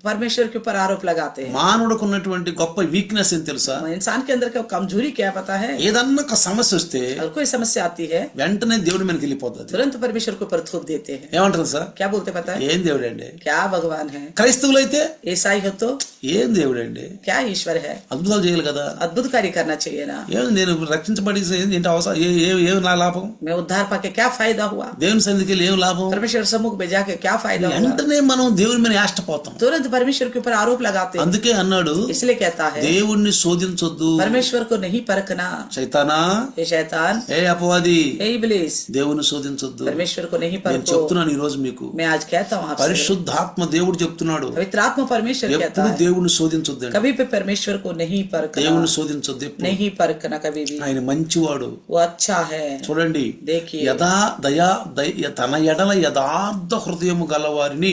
परमेश्वर के ऊपर आरोप लगाते हैं. మానవుడికి ఉన్నటువంటి గొప్ప వీక్నెస్ ఏం తెలుసా? इंसान के अंदर का कमजोरी क्या पता है? ఏదన్నా ఒక సమస్య వస్తే अगर कोई समस्या आती है వెంటనే దేవుడి మీదకి వెళ్ళిపోతుంది. तुरंत परमेश्वर के ऊपर थूक देते हैं. ఏమంటారు సార్? क्या बोलते पता है? ఏం దేవుడు అండి? क्या भगवान है? క్రైస్తవులైతే ईसाई हो तो ఏం దేవుడు అండి? क्या ईश्वर है? అద్భుతాలు చేయాలి కదా. अद्भुत कार्य करना चाहिए ना. ఏం నేను రక్షించబడి ఏంటి అవసరం? ఏం నా లాభం? मैं उद्धार पाके क्या फायदा हुआ? దేవుని సన్నిధికి వెళ్ళి ఏం లాభం? परमेश्वर सम्मुख में जाके क्या फायदा हुआ? వెంటనే మనం దేవుని మీద ఆష్టపోతాం. तुरंत परमेश्वर के ऊपर आरोप लगाते हैं. అందుకే అన్నాడు, इसलिए कहता है దేవుణ్ణి శోధించొద్దు. परमेश्वर को नहीं परखना. సైతానా, हे शैतान, ఏ అపవాది, हे इब्लीस, దేవుని శోధించొద్దు. परमेश्वर को नहीं నేను परखो. చెప్తున్నాను ఈ రోజు మీకు, मैं आज कहता हूँ आपसे, పరిశుద్ధాత్మ దేవుడు చెప్తున్నాడు, पवित्र आत्मा परमेश्वर कहता ఎప్పుడు है దేవుని శోధించొద్దండి. कभी भी परमेश्वर को नहीं परखना. దేవుని శోధించొద్దు ఎప్పుడు. नहीं परखना कभी भी. ఆయన మంచివాడు. वो अच्छा है. చూడండి, देखिए తన ఎడల యథార్థ హృదయము గలవారిని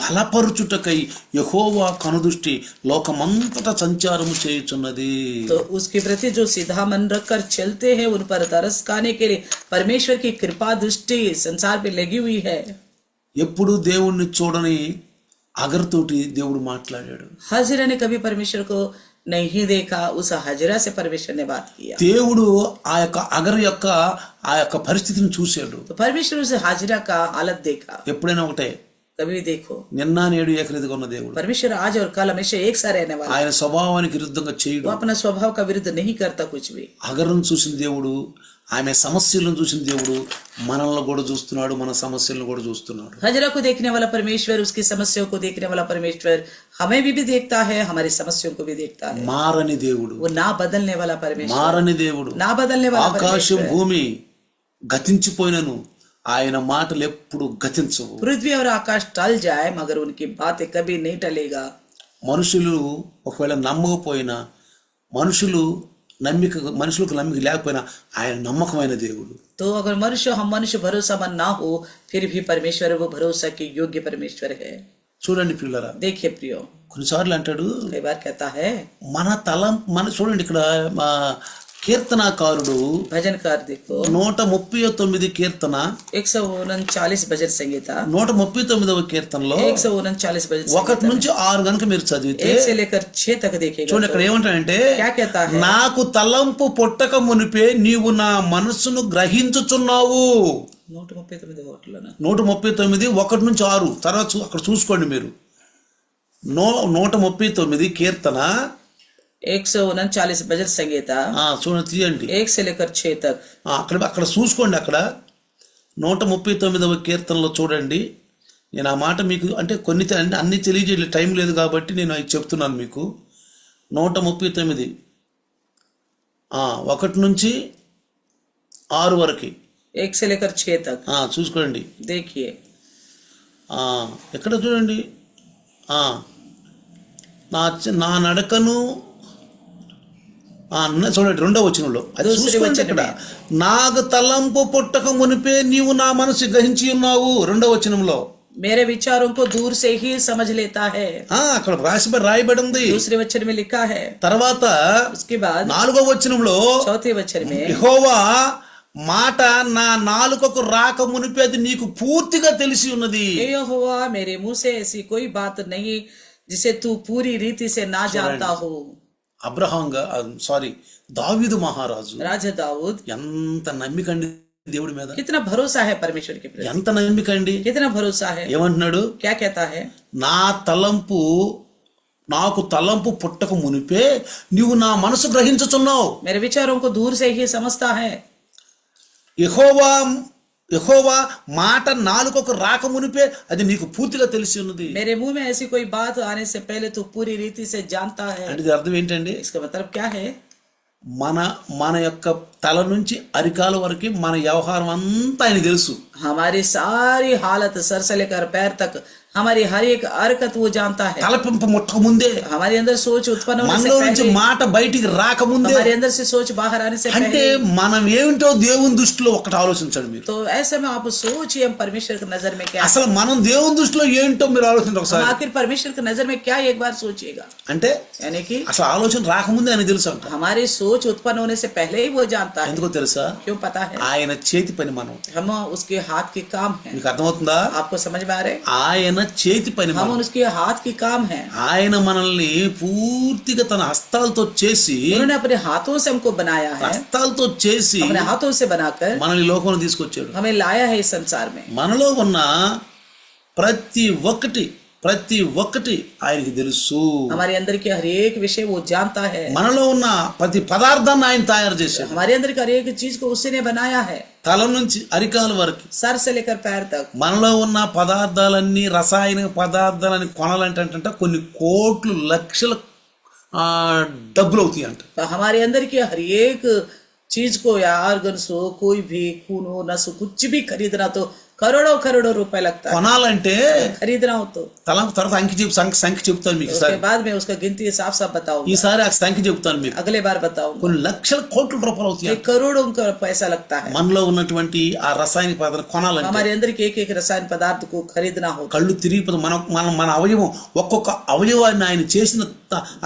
బలపరుచుటకై యెహోవా కనుదృష్టి లోకమంతటా సంచారము చేయుచున్నది. तो उसके प्रति जो सीधा मन रखकर चलते हैं उन पर तरस खाने के लिए परमेश्वर की कृपा दृष्टि संसार पे लगी हुई है. ఎప్పుడు దేవుణ్ణి చూడని అగర్తోటి దేవుడు మాట్లాడాడు. हाजिरा ने कभी परमेश्वर को नहीं देखा, उस हाजिरा से परमेश्वर ने बात किया. దేవుడు ఆ యొక్క అగర్ యొక్క ఆ యొక్క పరిస్థితిని చూశాడు. तो परमेश्वर उस हाजिरा का हालत देखा. ఎప్పుడైనా ఒకటే, कभी भी देखो, నిన్న నేడు ఏకరీతిగా ఉన్న దేవుడు. परमेश्वर आज और कल हमेशा एक सा रहने वाला. ఆయన స్వభావానికి విరుద్ధంగా చేయడు. वो अपना स्वभाव का विरुद्ध नहीं करता कुछ भी. అగరును చూసిన దేవుడు, ఆమె సమస్యలను చూసిన దేవుడు మనల్ని కూడా చూస్తున్నాడు, మన సమస్యలను కూడా చూస్తున్నాడు. हाजिरा को देखने वाला परमेश्वर, उसकी समस्याओं को देखने वाला परमेश्वर हमें भी देखता है, हमारी समस्याओं को भी देखता है. మారని దేవుడు, वो ना बदलने वाला परमेश्वर, మారని దేవుడు. ना बदलने वाला ఆకాశం परमेश्वर. భూమి గతించిపోయినను ఆయన మాటలు ఎప్పుడు గతించవు. पृथ्वी और आकाश टल जाए मगर उनकी बातें कभी नहीं टलेगा. మనుషులు ఒకవేళ నమ్మకపోయినా, మనుషులకు నమ్మిక లేకపోయినా ఆయన నమ్మకమైన దేవుడు. तो अगर हम मनुष्य भरोसामंद ना हो फिर भी परमेश्वर वो भरोसा के योग्य परमेश्वर है. చూడండి పిల్లరా, देखिए प्रियो, కొన్నిసార్లు అంటాడు, कई बार कहता है, మన చూడండి ఇక్కడ కీర్తనాకారుడు भजनकार देखो 139 కీర్తన 139 भजन संगीता 139వ కీర్తనలో 139 भजन 1 నుంచి 6 గనుక మీరు చదివితే 1 से लेकर 6 तक देखेगा. చూడండి ఇక్కడ ఏమంటాడంటే, क्या कहता है? నాకు తలంపు పుట్టక మునిపే నీవు నా మనస్సును గ్రహించుచున్నావు. 139 హోటల్లోనా 139 1 నుంచి 6 తర్వాత అక్కడ చూసుకోండి మీరు. 139 కీర్తన 139 भजन संगीता చూడండి, తీయండి 1 से लेकर 6 तक. అక్కడ చూసుకోండి. అక్కడ 139వ కీర్తనలో చూడండి. నేను ఆ మాట మీకు అంటే అన్ని తెలియజేయ టైం లేదు కాబట్టి నేను అవి చెప్తున్నాను మీకు. 139 1 నుంచి 6 వరకు 1 से लेकर 6 तक చూసుకోండి. देखिए, ఎక్కడ చూడండి, నా నడకను చూడండి 2వ వచనంలో అది చూసుకోండి. ఇక్కడ నాకు తలంపు పుట్టక మునిపే నీవు నా మనసు గ్రహించి ఉన్నావు. 2వ వచనంలో मेरे विचारों को दूर से ही समझ लेता है. అక్కడ రాయబడి ఉంది. दूसरे वचन में लिखा है. తర్వాత उसके बाद 4వ వచనంలో चौथे वचन में యెహోవా మాట నా నాలుకకు రాక మునిపే అది నీకు పూర్తిగా తెలిసి ఉన్నది. यहोवा मेरे मुंह से ऐसी कोई बात नहीं जिसे तू पूरी रीति से ना जानता हो. దావీదు మహారాజు राजा दाऊद, ఎంత నమ్మికండి దేవుడి మీద, कितना भरोसा है परमेश्वर के प्रति, ఎంత నమ్మికండి, कितना भरोसा है. ఏమంటున్నాడు? क्या कहता है? నాకు తలంపు పుట్టక మునిపే నీవు నా మనసు గ్రహించుచున్నావు. मेरे विचारों को दूर से ही समझता है. యెహోవా యెహోవా మాట నాలుకకు రాక మునిపే అది నీకు పూర్తిగా తెలిసి ఉన్నది. मेरे मुंह में ऐसी कोई बात आने से पहले तू पूरी रीति से जानता है। అంటే ఇది అర్థం ఏంటండి? इसका मतलब क्या है? మన యొక్క తల నుంచి అరికాల వరకు మన వ్యవహారం అంతా ఆయన తెలుసు. हमारी सारी हालत सर से लेकर पैर तक हमारी हर एक हरकत वो जानता है। తలపింప ముట్టక ముందే, हमारे अंदर सोच उत्पन्न होने से మనలో నుంచి पहले, మాట బయటికి రాకముందే, हमारे अंदर से सोच बाहर आने से అంటే पहले। మనం ఏమిటో దేవుని దృష్టిలో ఒకటి ఆలోచించండి మీరు. तो ऐसे में आप सोचिए हम परमेश्वर की नजर में क्या है। అసలు మనం దేవుని దృష్టిలో ఏంటో మీరు ఆలోచించండి हम ఒకసారి. आखिर परमेश्वर की नजर में क्या एक बार सोचिएगा। అంటే यानी कि అసలు ఆలోచన రాకముందే ఆయన తెలుసు అంట. हमारी सोच उत्पन्न होने से पहले ही वो जानता है। ఎందుకో తెలుసా? क्यों पता है? ఆయన చేతి పని మనం. हम उसके हाथ के काम है। మీకు అర్థమవుతుందా? आपको समझ में आ रहे? ఆయన చేతి పని हम మనం. उसके हाथ की काम है। ఆయన మనల్ని పూర్తిగా తన హస్తాలతో చేసి, उन्होंने अपने हाथों से हमको बनाया है, హస్తాలతో చేసి अपने हाथों से बनाकर మనల్ని ఈ లోకంలో తీసుకొచ్చాడు. हमें लाया है इस संसार में। మనలో ఉన్న ప్రతి ఒక్కటి ఆయనకి తెలుసు. हमारे अंदर के हर एक विषय वो जानता है। మనలో ఉన్న ప్రతి పదార్థాన్ని ఆయన తయారు చేశాడు. हमारे अंदर की हर एक चीज को उसी ने बनाया है, తల నుంచి అరికాల వరకు. सर से लेकर पैर तक। మనలో ఉన్న పదార్థాలన్నీ రసాయనిక పదార్థాలని కొనాలంటే కొన్ని కోట్లు లక్షల డబ్బులు అవుతాయి అంట. तो हमारे अंदर की हर एक चीज को या ऑर्गन्स हो, कोई भी खून हो, नस हो, कुछ भी खरीदना तो करोड़ों रुपए लगता है। కొనాలంటే खरीदना हो तो తర్వాత సంఖ్య చెప్తాను మీకు. उसके बाद में उसका गिनती साफ बताऊंगा। ఈసారి ఆ సంఖ్య చెప్తాను మీకు. अगले बार बताऊंगा। కొన్ని లక్షల కోట్ల రూపాయలు అవుతాయి. ये करोड़ों का पैसा लगता है। మనలో ఉన్నటువంటి ఆ రసాయనిక పదార్థాలు కొనాలంటే हमारे अंदर के एक रसायन पदार्थ को खरीदना हो కళ్ళు తిరిగిపోతే మన అవయవం ఒక్కొక్క అవయవాన్ని ఆయన చేసిన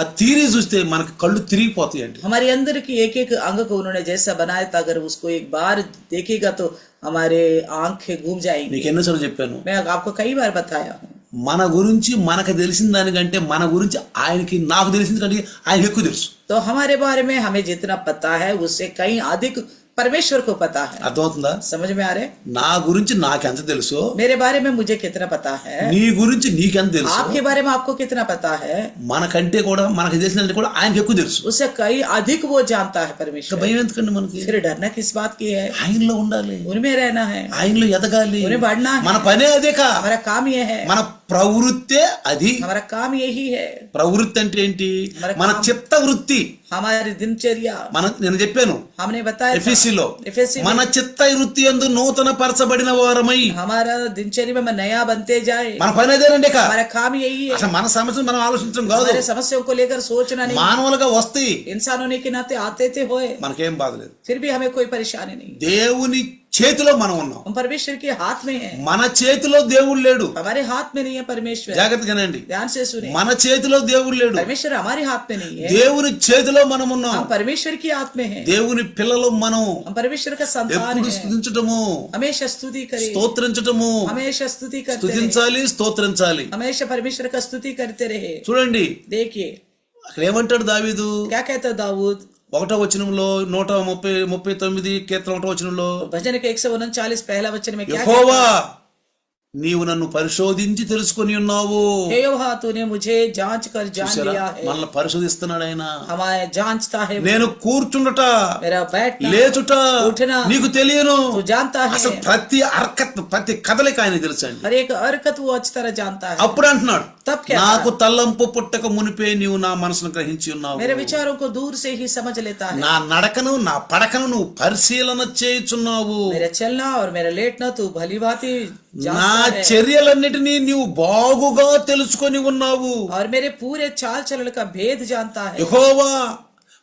ఆ తీరి చూస్తే మనకి కళ్ళు తిరిగిపోతాయి అండి. हमारे अंदर की एक अंग को उन्होंने जैसा बनाया था, अगर उसको एक बार देखेगा तो हमारे आंखें घूम जाएंगी। నీకు ఎన్నోసార్లు చెప్పాను, मैं आपको कई बार बताया हूँ। మన గురించి మనకు తెలిసిన దానికంటే మన గురించి ఆయనకి నాకు తెలిసింది కంటే ఆయన ఎక్కువ తెలుసు. तो हमारे बारे में हमें जितना पता है उससे कहीं अधिक परमेश्वर को पता है। అర్థమవుతుందా? समझ में आ रहे? నా గురించి నాకెంత తెలుసో मेरे बारे में मुझे कितना पता है, నీ గురించి నీకెంత తెలుసు, आपके बारे में आपको कितना पता है, మనకంటే కూడా మనకు తెలిసినంటే కూడా ఆయనకి ఎక్కువ తెలుసు. उससे कहीं अधिक वो जानता है ఇంకా परमेश्वर। భయం ఎందుకండి మనకి? फिर डरना किस बात की है? ఆయనలో ఉండాలి, उनमें रहना है, ఆయనలో ఎదగాలి. उन्हें बढ़ना है। మన పనే అదే కా, हमारा काम ये है, మన ప్రవృత్తే అది. हमारा काम यही है। ప్రవృత్తి అంటే ఏంటి? మన చిత్త వృత్తి. हमारी दिनचर्या నేను చెప్పాను हमने बताया था। ఎఫెసీలో, एफएसी में మన చిత్త వృత్తి యందు నూతన పరచబడిన వారమై. हमारा दिनचर्या में नया बनते जाए, మన పని అదేనండి. हमारा काम यही है। అసలు మన సమస్యను మనం ఆలోచించడం కాదు, हमारे समस्याओं को लेकर सोचना नहीं। మానవులుగా వస్తాయి, इंसान होने के नाते आते थे होए, మనకేం బాధ లేదు. फिर भी हमें कोई परेशानी नहीं। దేవుని చేతిలో మనం ఉన్నాం. हम परमेश्वर के हाथ में हैं। మన చేతిలో దేవుడు లేడు. हमारे हाथ में नहीं है परमेश्वर। జాగ్రత్తగానండి. ध्यान से सुने, మన చేతిలో దేవుడు లేడు. परमेश्वर हमारे हाथ में नहीं है, దేవుని చేతిలో మనం ఉన్నాం. हम परमेश्वर की हाथ में हैं। దేవుని పిల్లలు మనం. हम परमेश्वर का संतान ఎప్పుడు हैं। స్తుతించటము, हमेशा स्तुति करें, స్తోత్రించటము, हमेशा स्तुति करते रहे, స్తుతించాలి, స్తోత్రించాలి. हमेशा परमेश्वर का स्तुति करते रहे। చూడండి देखिए అక్కడ ఏమంటాడు దావీదు? क्या कहता दाऊद 1వ వచనంలో 139 కీర్తన 1వ వచనంలో, भजन के 139 पहला वचन में क्या యెహోవా నీవు నన్ను పరిశోధించి తెలుసుకొని ఉన్నావు. हे यहोवा तूने मुझे जांच कर जान लिया है। మనల్ని పరిశోధిస్తున్నాడు ఆయన. हमारे जांचता है, నేను కూర్చుండట मेरा बैठना లేచుట उठना నీకు తెలియను. तू जानता है। అసలు ప్రతి హర్కత్ ప్రతి కదలిక ఆయన తెలుసండి. हर एक हरकत वो अच्छी तरह जानता है। అప్పుడు అంటున్నాడు, तब क्या నాకు తలంపు పుట్టక మునిపే నీవు నా మనసును గ్రహించి ఉన్నావు. मेरे विचारों को दूर से ही समझ लेता है। నా నడకను నా పడకను నువ్వు పరిశీలన చేయుచున్నావు. मेरा चलना और मेरा लेटना तू भली भांति నా जानता है, చర్యలన్నిటినీ నీవు బాగుగా తెలుసుకొని ఉన్నావు. और मेरे पूरे चाल चलन का भेद जानता है। యెహోవా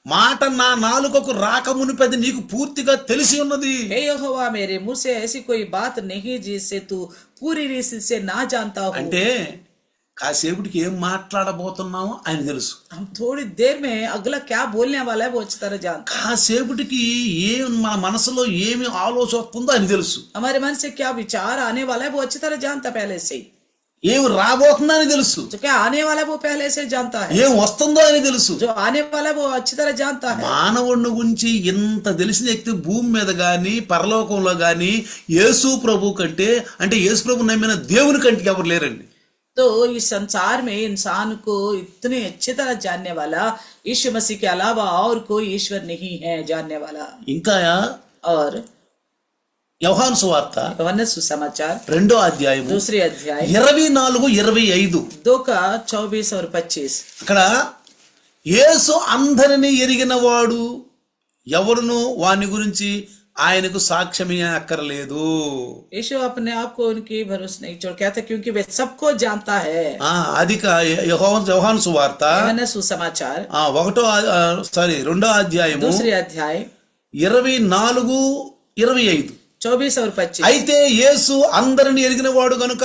మాట నా నాలుకకు రాక మునిపది నీకు పూర్తిగా తెలిసి ఉన్నది. हे यहोवा मेरे मुंह से ऐसी कोई बात नहीं जिससे तू पूरी रीति से ना जानता हो। అంటే కాసేపటికి ఏం మాట్లాడబోతున్నామో ఆయన తెలుసు. हम थोड़ी देर में अगला क्या बोलने वाला है वो अच्छी तरह जानता కాసేపటికి మన మనసులో ఏమి ఆలోచన వస్తుందో ఆయన తెలుసు. है। हमारे मन से क्या विचार आने वाला है वो अच्छी तरह जानता है पहले से ही। ఏమి రాబోతుందో అని తెలుసు. जो क्या आने वाला है वो पहले से जानता है। ఏం వస్తుందో అని తెలుసు. जो आने वाला है वो अच्छी तरह जानता है। మానవుడి గురించి ఇంత తెలిసిన వ్యక్తి భూమి మీద గాని పరలోకంలో గాని యేసు ప్రభు కంటే, అంటే యేసు ప్రభు నమ్మిన దేవుని కంటే ఎవరు లేరండి. तो इस संसार में इंसान को इतने अच्छी तरह जानने वाला यीशु मसीह के अलावा और कोई ईश्वर नहीं है जानने वाला। ఇంకా और యోహాను సువార్త यूहन्ना सुसमाचार 2వ అధ్యాయము दूसरे अध्याय 24-25 2 का 24 और 25। అక్కడ యేసు అందరిని ఎరిగిన వాడు ఎవరును వాని గురించి ఆయనకు సాక్ష్యమే అక్కర్లేదు. यीशु अपने आप को उनकी भरोसे नहीं छोड़ कहता क्योंकि वे सबको जानता है। అధిక యోహాను సువార్త यूहन्ना सुसमाचार 2వ అధ్యాయము दूसरे अध्याय 24-25. 24 और 25। అయితే యేసు అందరిని ఎరిగిన వాడు గనుక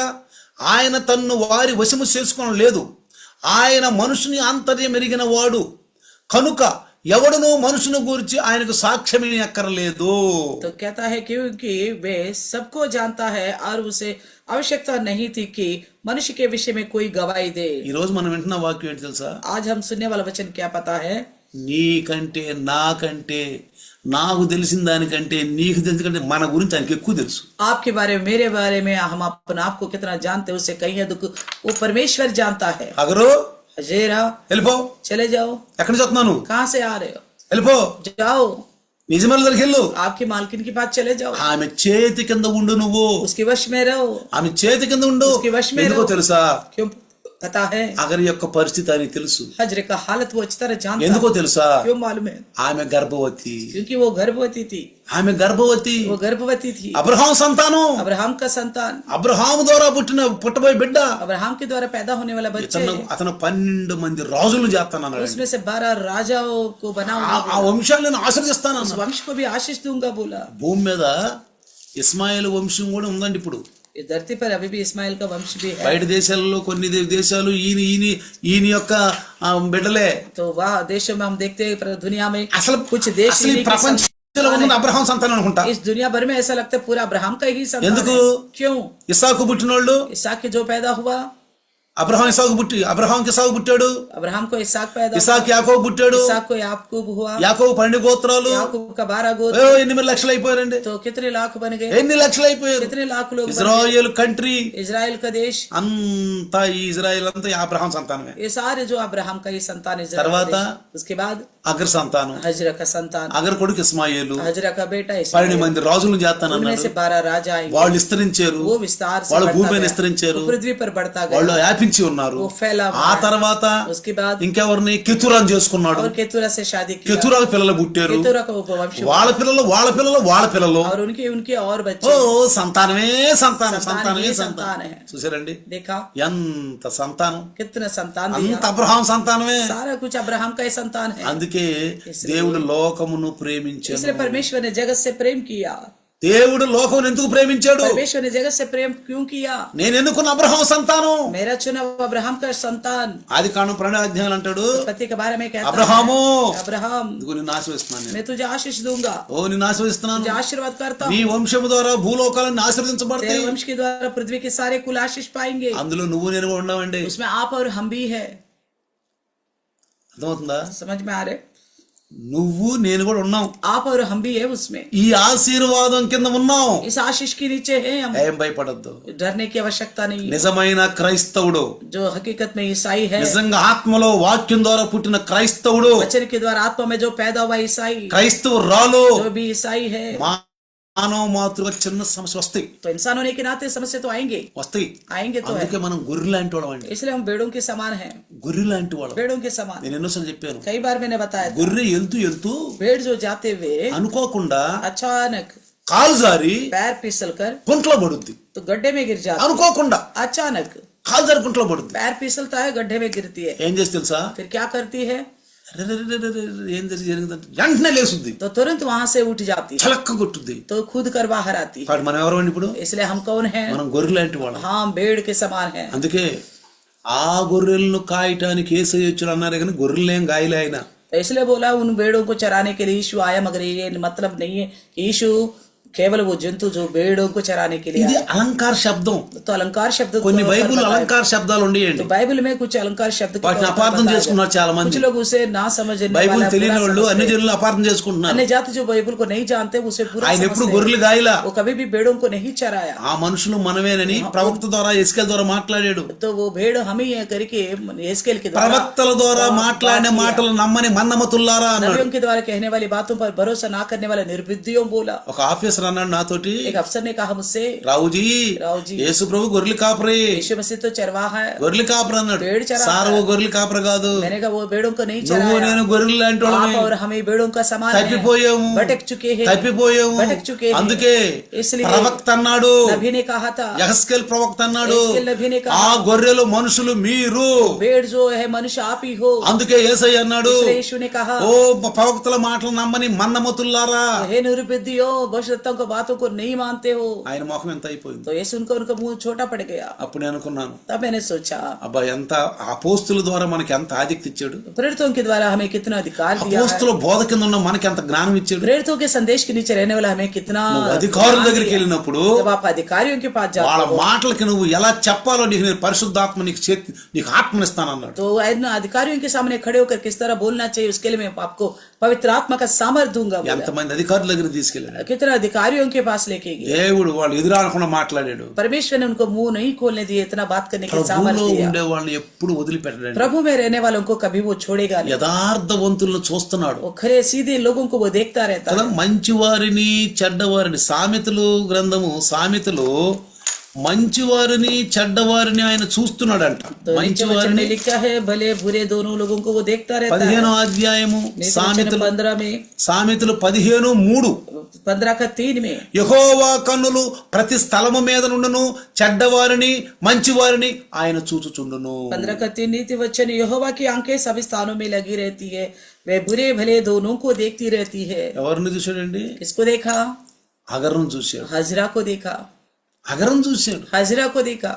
ఆయన తన్ను వారి వశము చేసుకోవడం లేదు. ఆయన మనుషుని ఆంతర్యం ఎరిగిన వాడు కనుక ఎవడను మనుషుని గురించి ఆయనకు సాక్ష్యమే అక్కర్లేదు. तो कहता है क्योंकि वे सबको जानता है और उसे आवश्यकता नहीं थी कि मनुष्य के विषय में कोई गवाही दे। ఈ రోజు మనం వింటున్న వాక్యం ఏంటి తెలుసా? आज हम सुनने वाला वचन क्या पता है? నీకంటే నాకంటే నాకు తెలిసిన దానికంటే నీకు తెలిసిన కంటే మన గురించి ఆయనకి ఎక్కువ తెలుసు. आपके बारे में मेरे बारे में हम अपने आप को कितना जानते हैं उससे कहीं अधिक वो परमेश्वर जानता है। అగరు हजेरा వెళ్ళిపో. चले जाओ। ఎక్కడి నుంచి వస్తున్నాను? कहाँ से आ रहे हो? వెళ్ళిపో. जाओ। నిజమైన దగ్గరికి వెళ్ళు. आपकी मालकिन के पास चले जाओ। ఆమె చేతి కింద ఉండు. నువ్వు उसके वश में रहो। ఆమె చేతి కింద ఉండు. उसके वश में ఎందుకో रहो। తెలుసా? क्यों पता है? అగరు యొక్క పరిస్థితి అని తెలుసు. हजरे का हालत वो अच्छी तरह जानता ఎందుకో है। తెలుసా? क्यों मालूम है? ఆమె గర్భవతి. क्योंकि वो गर्भवती थी। ఆమె గర్భవతి. वो गर्भवती थी। అబ్రహాం సంతానం. अब्राहम का संतान। అబ్రహాం ద్వారా పుట్టబోయే బిడ్డ. अब्राहम के द्वारा पैदा होने वाला बच्चा। అతను 12 మంది రాజులు చేస్తానన్నాడు. उसमें से 12 राजाओं को बनाऊंगा। ఆ వంశాలను నేను ఆశీర్వదిస్తాను. उस वंश को भी आशीष दूंगा बोला। భూమి మీద ఇస్మాయిల్ వంశం కూడా ఉందండి ఇప్పుడు. इस धरती पर अभी भी इस्माइल का वंश भी है। బయట దేశాలలో కొన్ని దేశాలు ఈయన యొక్క బిడ్డలే. तो वह देशों में हम देखते हैं दुनिया में అసలు कुछ देश అసలు ఈ ప్రపంచంలో ఉన్నది అబ్రహాం సంతానం అనుకుంటా. इस दुनिया भर में ऐसा लगता है पूरा अब्राहम का ही संतान ఎందుకు? है। क्यों? ఇస్సాకు పుట్టినోళ్ళు इसहाक के जो पैदा हुआ అబ్రహాంకి ఇస్సాకు పుట్టాడు. अब्राहम को इसहाक पैदा हुआ। ఇస్సాకు యాకోబు పుట్టాడు. इसहाक को याकूब हुआ। యాకోబు 12 గోత్రాలు. याकूब का 12 गोत्र। 8 లక్షలు అయిపోయారండి. तो कितने लाख बन गए? ఎన్ని లక్షలు అయిపోయారు? कितने लाख लोग बन ఇజ్రాయేల్ కంట్రీ गए? इजराइल का देश అంతా ఈ ఇజ్రాయేల్ అంతా ఈ అబ్రహాం సంతానమే. ये सारे जो अब्राहम का ही संतान इजराइल का తర్వాత देश। उसके बाद అగర్ సంతానం. हजरा का संतान। అగర్ కొడుకు ఇస్మాయేలు. हजरा का बेटा 12 इस्माइल। మంది రాజులను उनमें చేస్తానన్నాడు. से 12 राजा आएंगे। వాళ్ళు విస్తరించారు. वो विस्तार से వాళ్ళు बढ़ता భూమిని गया। విస్తరించారు. वो पृथ्वी पर बढ़ता వాళ్ళు गया। వ్యాపించి ఉన్నారు. वो फैला हुआ ఆ है। తర్వాత उसके बाद ఇంకెవరిని కెతురాని చేసుకున్నాడు. और केतुरा से शादी की। కెతురాకు పిల్లలు పుట్టారు. केतुरा का उपवंश हुआ। వాళ్ళ పిల్లలు और उनके उनके और ఓ बच्चे సంతానమే సంతానం. संतान ही సంతానం संतान है। చూసారండి देखा ఎంత సంతానం. कितना संतान दिया। అంత అబ్రహాం సంతానమే. सारा कुछ अब्राहम का ही संतान है। అందుకే దేవుడు లోకమును ప్రేమించాడు. इसलिए परमेश्वर ने जगत से प्रेम किया। దేవుడు లోకమును ఎందుకు ప్రేమించాడు? परमेश्वर ने जगत से प्रेम क्यों किया? నేను ఎన్నుకున్న అబ్రహాం సంతానం. मेरा चुना हुआ अब्राहम का संतान। ఆది కాండం 12వ అధ్యాయం అంటాడు पति के बारे में कहता అబ్రహాము है, अब्राहम ఇదిగో నిన్ను ఆశీర్వదిస్తున్నాను నేను. मैं तुझे आशीष दूंगा। ఓ నిన్ను ఆశీర్వదిస్తున్నాను. तुझे आशीर्वाद करता నీ हूँ। వంశము ద్వారా భూలోకాలను तेरे ఆశీర్వదించబడతాయి. वंश के द्वारा पृथ्वी के सारे कुल आशीष पाएंगे। అందులో నువ్వు నేను కూడా ఉన్నామండి. उसमें आप और हम भी है। అర్థమవుతుందా? समझ में आ रहे? నువ్వు నేను కూడా ఉన్నాం. आप और हम भी है उसमें। ఈ ఆశీర్వాదం కింద ఉన్నాం. इस आशीष के नीचे है हम। ఏం భయపడద్దు. डरने की आवश्यकता नहीं है। నిజమైన క్రైస్తవుడు, जो हकीकत में ईसाई है, నిజంగా ఆత్మలో వాక్యం ద్వారా పుట్టిన క్రైస్తవుడు, वचन के द्वारा आत्मा में जो पैदा हुआ ईसाई, క్రైస్తవురాలు जो भी ईसाई है, మానవ మాతృగా చిన్న సమస్య వస్తాయి. तो इंसान होने के नाते समस्या तो आएंगे तो है। అందుకే మనం గొర్రె లాంటి వాళ్ళం అండి. इसलिए हम भेड़ों के समान हैं। గొర్రె లాంటి వాళ్ళం. भेड़ों के समान। నేను ఎన్నోసార్లు చెప్పాను. कई बार मैंने बताया था। గొర్రె వెళ్తూ भेड़ जो जाते हुए అనుకోకుండా अचानक కాలు జారి पैर फिसल कर గుంటలో పడుద్ది. तो गड्ढे में गिर जाती है। అనుకోకుండా अचानक కాలు జారి గుంటలో పడుద్ది. पैर फिसलता है, गड्ढे में गिरती है। ఏం చేసి తెలుసా? फिर क्या करती है? ఏం జరిగిందంటే వెంటనే లేసుద్ది. तो तुरंत वहां से उठ जाती है, చలక్క కొట్టుద్ది. तो खुद कर बाहर आती है। మనం ఎవరు అండి ఇప్పుడు? इसलिए हम कौन हैं? మనం గొర్రె లాంటి వాళ్ళం. हम भेड़ के समान हैं। అందుకే ఆ గొర్రెలను కాయటానికి యేసయ్య వచ్చాడు అన్నారు కానీ గొర్రెలేం గాయలే ఆయన. तो इसलिए बोला उन भेड़ों को चराने के लिए यीशु आया, मगर ये मतलब नहीं है कि यीशु केवल वो जंतु जो भेड़ों को चराने के लिए ఇది आया। అలంకార శబ్దం. तो अलंकार शब्द కొన్ని तो బైబిల్ बताया। అలంకార శబ్దాలు ఉండేయండి. तो बाइबल में कुछ अलंकार शब्द के వాటిని तौर पर అపార్థం बताया చేసుకున్నారు गया। చాలా మంది. कुछ लोग उसे ना समझने బైబిల్ वाला తెలియని बुरा వాళ్ళు అన్ని समझते हैं। జనులు అపార్థం చేసుకుంటున్నారు. अन्य जाति जो बाइबल को नहीं जानते उसे पूरा ఆయన ఎప్పుడు समझते हैं। గొర్రెలు గాయలా. वो कभी भी भेड़ों को नहीं चराया। ఆ మనుషులు మనమేనని ప్రవక్త ద్వారా ఎస్కేల్ ద్వారా మాట్లాడాడు. तो वो भेड़ हम ही है करके एस्केल के द्वारा, ప్రవక్తల ద్వారా మాట్లాడిన మాటలు నమ్మని మన్నమతుల్లారా అన్నాడు. नबियों के द्वारा कहने वाली बातों पर भरोसा ना करने वाले निर्बुद्धियों बोला। ఒక ఆఫీసర్ ఆఫీసర్ అన్నాడు నాతోటి, एक अफसर ने कहा मुझसे, రావుజీ రావుజీ, యేసు ప్రభు గొర్రెలు కాపరి, यीशु मसीह तो चरवाहा है। గొర్రెలు కాపరి అన్నాడు. भेड़ चरा సార్ ఓ గొర్రెలు కాపరి కాదు, मैंने कहा वो भेड़ों को नहीं నువ్వు चराया, నేను గొర్రెలు లాంటి आप వాళ్ళమే, और हमें भेड़ों का समान है, తప్పిపోయాము भटक चुके हैं, తప్పిపోయాము. भटक चुके हैं। అందుకే इसलिए ప్రవక్త అన్నాడు, नबी ने कहा था, యెహెజ్కేలు ప్రవక్త అన్నాడు, यहेजकेल नबी ने ఆ कहा, గొర్రెలు మనుషులు మీరు. भेड़ जो है मनुष्य आप ही हो। అందుకే యేసయ్య అన్నాడు, इसलिए यीशु ने कहा, ఓ ప్రవక్తల మాటలు నమ్మని మన్నమతుల్లారా, हे निरुपद्धियों, भविष्यवक्ताओं की बातों को नहीं मानते हो। ఆయన ముఖం ఎంత అయిపోయింది. तो ये सुनकर उनका मुंह छोटा पड़ गया। అప్పుడు నేను అనుకున్నాను, तब मैंने सोचा, అబ్బా ఎంత అపోస్తుల ద్వారా మనకి ఎంత ఆధిక్యత ఇచ్చాడు, प्रेरितों के द्वारा हमें कितना अधिकार दिया है, అపోస్తుల బోధ కింద ఉన్న మనకి ఎంత జ్ఞానం ఇచ్చాడు. प्रेरितों के संदेश के नीचे रहने वाला हमें कितना నువ్వు అధికారుల ज्ञान దగ్గరికి दिया। వెళ్ళినప్పుడు जब आप अधिकारियों के पास వాళ్ళ जाते हो మాటలకి నువ్వు ఎలా చెప్పాలో నీకు నేను పరిశుద్ధాత్మ నీకు ఆత్మనిస్తానన్నాడు. तो इन अधिकारियों के सामने खड़े होकर किस तरह बोलना चाहिए उसके लिए मैं आपको पवित्र आत्मा का सामर्थ्य दूंगा बोला। ఎంతమంది అధికారుల దగ్గర తీసుకెళ్ళాడు कितना अधिकारियों के पास लेके गए, దేవుడు, వాళ్ళు ఎదురాడకుండా మాట్లాడాడు. परमेश्वर ने उनको मुंह नहीं खोलने दिए, इतना बात करने के ప్రభువులో सामर्थ्य दिया। ఉండే వాళ్ళని ఎప్పుడు వదిలిపెట్టడండి. प्रभु में रहने वालों को कभी वो छोड़ेगा नहीं, యథార్థవంతులను చూస్తున్నాడు वो खरे सीधे लोगों को वो देखता रहता కదా. है। మంచివారిని చెడ్డవారిని, సామెతలు గ్రంథము సామెతలు మంచివారిని చెడ్డవారిని ఆయన చూస్తున్నాడంట. तो नीचे वचन మంచివారిని में लिखा है, भले बुरे दोनों लोगों को वो देखता रहता है। 15వ అధ్యాయము సామెతలు 15 में, సామెతలు 15:3 15 का 3 में, యెహోవా కన్నులు ప్రతి స్థలము మీద నుండును, చెడ్డవారిని మంచివారిని ఆయన చూచుచుండును. 15 का 3 नीति वचन, यहोवा की आंखें सभी स्थानों में लगी रहती है, वे बुरे भले दोनों को देखती रहती है। ఎవరిని చూశాడండి? किसको देखा? అగరును చూశాడు. हजरा को देखा, అగరును చూశాడు. हजरा को देखा।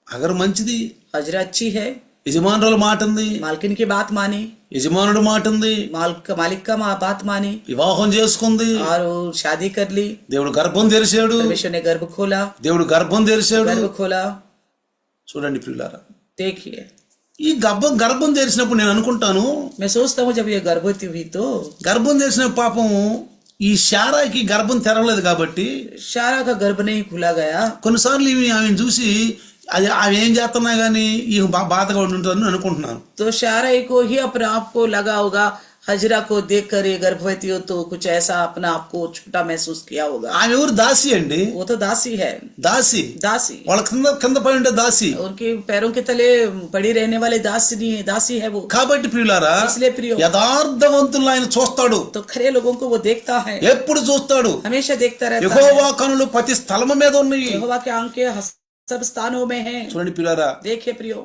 అగరు మంచిది, हजरा अच्छी है, యజమానుల మాట ఉంది, मालकिन की बात मानी, యజమానుడు మాట ఉంది, मालिक का बात मानी వివాహం చేసుకుంది, और वो शादी कर ली। దేవుడు గర్భం తెరిచాడు, परमेश्वर ने गर्भ खोला, దేవుడు గర్భం తెరిచాడు. गर्भ खोला। చూడండి ప్రియులారా, देखिए, ఈ గర్భం తెరిచినప్పుడు నేను అనుకుంటాను, मैं सोचता हूँ जब ये गर्भवती हुई तो గర్భం తెరిచిన పాపం ఈ శారాకి గర్భం తెరవలేదు కాబట్టి शारा का गर्भ नहीं खुला गया। కొన్నిసార్లు ఆమెను చూసి అది ఆమె ఏం చేస్తున్నా గానీ ఈ బాధగా ఉంటుందని అనుకుంటున్నాను. तो शारा को ही अपने आप को लगा होगा, हजरा को देखकर ये गर्भवती हो तो कुछ ऐसा अपना आप को छोटा महसूस किया होगा। ఆమె ఎవరు? దాసి అండి, वो तो दासी है, దాసి. दासी, వాళ్ళ కింద పడి ఉండే దాసి. उनके पैरों के तले पड़ी रहने वाले दासी है, दासी है वो। కాబట్టి ప్రియులారా, इसलिए प्रियो, యథార్థవంతులను ఆయన చూస్తాడు, तो खरे लोगों को वो देखता है, ఎప్పుడు చూస్తాడు. हमेशा देखता रहता है। యెహోవా కనులు ప్రతి స్థలము మీద ఉన్నాయి. यहोवा के आंखें सब स्थानों में हैं। చూడండి ప్రియులారా, देखिए प्रियो,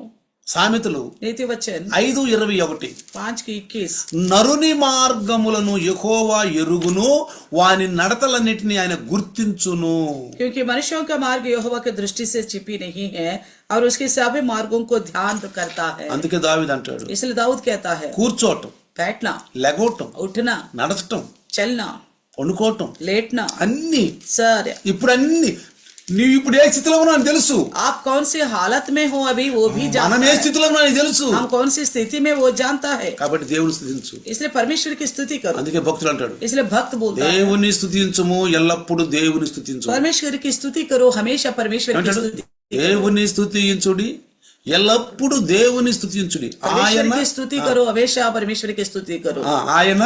సామెతలు नीति वचन 5:21, 5:21, నరుని మార్గములను యెహోవా ఎరుగును, వాని నడతలన్నిటిని ఆయన గుర్తించును. क्योंकि मनुष्यों का मार्ग यहोवा की दृष्टि से छिपी नहीं है और उसके सभी मार्गों को ध्यान करता है। అందుకే దావీదు అంటాడు, इसलिए दाऊद कहता है, కూర్చోటం, बैठना, లెగవటం, उठना, నడచటం, चलना, పండుకోవటం, लेटना, అన్ని सारे। ఇప్పుడు అన్ని నీవు ఇప్పుడు ఏ స్థితిలో ఉన్నావు అని తెలుసు, आप कौन सी हालत में हो अभी वो भी మనం जानता ఏ है, స్థితిలో ఉన్నావు అని తెలుసు. हम कौन सी स्थिति में वो जानता है। కాబట్టి దేవుని స్తుతించు. इसलिए परमेश्वर की स्तुति करो। అందుకే భక్తులు అంటాడు, इसलिए भक्त बोलता है, దేవుని స్తుతించుము, ఎల్లప్పుడూ దేవుని స్తుతించు. परमेश्वर की स्तुति करो, हमेशा परमेश्वर की అంటాడు, स्तुति, దేవుని స్తుతించుడి, ఎల్లప్పుడూ దేవుని స్తుతించుడి. परमेश्वर ఆయన की स्तुति करो, हमेशा परमेश्वर की स्तुति करो। ఆయన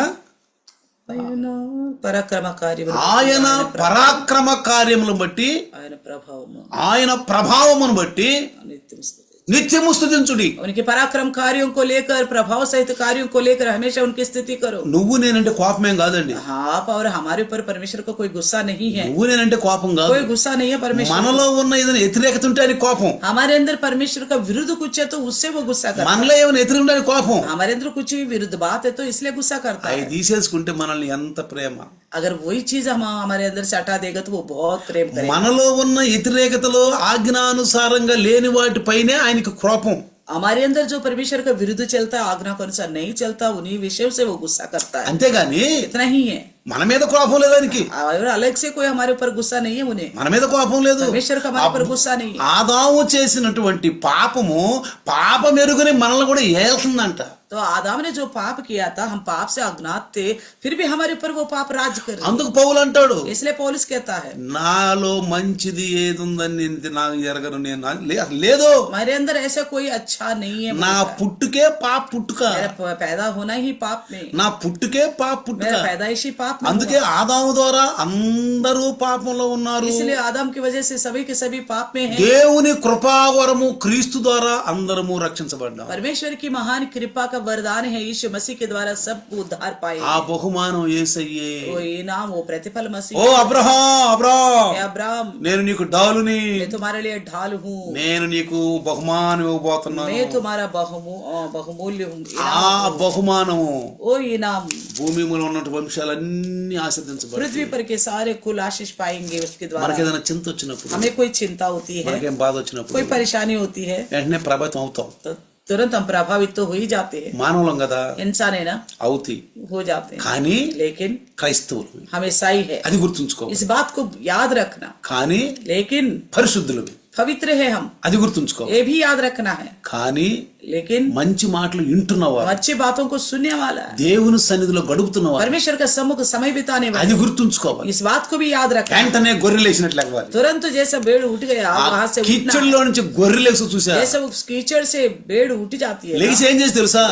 పరాక్రమకారి, ఆయన పరాక్రమ కార్యములను బట్టి, ఆయన ప్రభావము, ఆయన ప్రభావమును బట్టి నిత్యం స్తుతి। నిత్యము స్తుతించుడి. उनके पराक्रम कार्यों को लेकर, प्रभाव सहित कार्यों को लेकर हमेशा उनकी स्तुति करो। నువ్వు నేనంటే కోపమేం కాదండి, आप और हमारे ऊपर परमेश्वर को कोई गुस्सा नहीं है, నువ్వు నేనంటే కోపం కాదు. कोई गुस्सा नहीं है परमेश्वर। మనలో ఉన్న ఏదైనా వ్యతిరేకత ఉంటే అది కోపం, हमारे अंदर परमेश्वर का विरुद्ध कुछ है तो उससे वो गुस्सा करता है। మనలో ఏమైనా వ్యతిరేకత ఉంటే అది కోపం. हमारे अंदर कुछ भी विरुद्ध बात है तो इसलिए गुस्सा करता అవి है। తీసేసుకుంటే మనల్ని ఎంత ప్రేమ. अगर वही चीज हम हमारे अंदर से हटा देगा तो वो बहुत प्रेम करेगा। మనలో ఉన్న వ్యతిరేకతలో ఆజ్ఞానుసారంగా లేని వాటిపైనే ఆయనకి కోపం. हमारे अंदर जो परमेश्वर का विरुद्ध चलता है, आज्ञा के अनुसार नहीं चलता, उन्हीं विषयों से वो गुस्सा करता है। అంతేగాని इतना ही है, మన మీద కోపం లేదు ఆయనకి, और अलग से कोई हमारे ऊपर गुस्सा नहीं है उन्हें, మన మీద కోపం లేదు. परमेश्वर का हमारे ऊपर गुस्सा नहीं है। ఆదాము చేసినటువంటి పాపము పాపమెరుగుని మనల్ని కూడా ఏల్తుందంట. तो आदम ने जो पाप किया था, हम पाप से अज्ञात थे, फिर भी हमारे ऊपर वो पाप राज कर रहा అందుకు పౌలు అంటాడు, है। इसलिए पौलुस कहता है, నాలో మంచిది ఏది ఉందని నేను నాకు ఎరగను, నేను లేదు, मेरे अंदर ऐसा कोई अच्छा नहीं है। నా పుట్టుకే పాప పుట్టుక, मेरा पैदा होना ही पाप में, నా పుట్టుకే పాప పుట్టుక. मेरा पैदाइशी पाप पाप में అందుకే ఆదాము ద్వారా అందరూ పాపంలో ఉన్నారు. इसलिए आदम की वजह से सभी के सभी पाप में हैं। దేవుని కృపావరము క్రీస్తు ద్వారా అందరము రక్షించబడ్డాం. परमेश्वर की महान कृपा का वरदान है यीशु मसीह के द्वारा सबको उद्धार पाए। ఆ బహుమానం యేసయ్యే. वो इनाम वो प्रतिफल मसीह। ఓ అబ్రహాం हे अब्राहम నేను నీకు డాలుని, मैं तुम्हारे लिए ढाल हूँ, నేను నీకు బహుమానం ఇవ్వబోతున్నాను. मैं तुम्हारा बहुमूल्य हूँ। ఆ బహుమానము ओ इनाम భూమి మీద ఉన్నటువంటి వంశాలన్నీ ఆశీర్వదించబడతాయి. पृथ्वी पर के सारे कुल आशीष पाएंगे उसके द्वारा। మనకేదైనా చింత వచ్చినప్పుడు, हमें कोई चिंता होती है, మనకేం బాధ వచ్చినప్పుడు कोई परेशानी होती है, వెంటనే ప్రభావితం అవుతాం. तो तुरंत हम प्रभावित तो हो ही जाते हैं। మానవులం కదా, इंसान है ना, అవుతాయి. हो जाते हैं। కానీ लेकिन క్రైస్తవులు हम ईसाई है, అది గుర్తుంచుకో. इस बात को याद रखना। కానీ लेकिन పరిశుద్ధులు पवित्र है हम, అది గుర్తుంచుకో. ये भी याद रखना है। కానీ लेकिन మంచి మాటలు వింటున్నవా, हम अच्छी बातों को सुनने वाला है, దేవుని సన్నిధిలో గడుపుతున్నవా, परमेश्वर का सम्मुख समय बिताने वाला, అది గుర్తుంచుకోవాలి. इस बात को भी याद रखना। వెంటనే గొర్రెలేసినట్లు ఎగవాలి. तुरंत जैसा भेड़ उठ गया ఆ वहां से उठना, కిచెన్లో నుంచి గొర్రెలేసి చూసా, जैसे उस कीचड़ से भेड़ उठ जाती है, లేచి ఏం చేసి తెలుసా,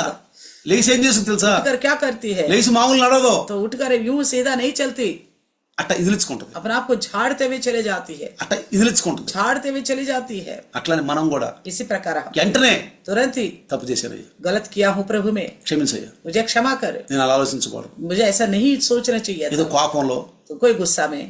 లేచి ఏం చేసి తెలుసా, उठकर क्या करती है, లేచి మామూలు నడవదు, तो उठकर यूं सीधा नहीं चलती, అట్ట ఇదిలించుకుంటది, अपने आप को झाड़ते हुए चले जाती है, అట్ట ఇదిలించుకుంటది. झाड़ते हुए चली जाती है। అట్లని మనం కూడా इसी प्रकार हम వెంటనే तुरंत ही తప్పు చేశానయ్యా, गलत किया हूँ प्रभु में, క్షమించయ్యా, मुझे क्षमा कर, నేను అలా ఆలోచించకూడదు. मुझे ऐसा नहीं सोचना चाहिए ఏదో था। కోపంలో, तो कोई गुस्सा में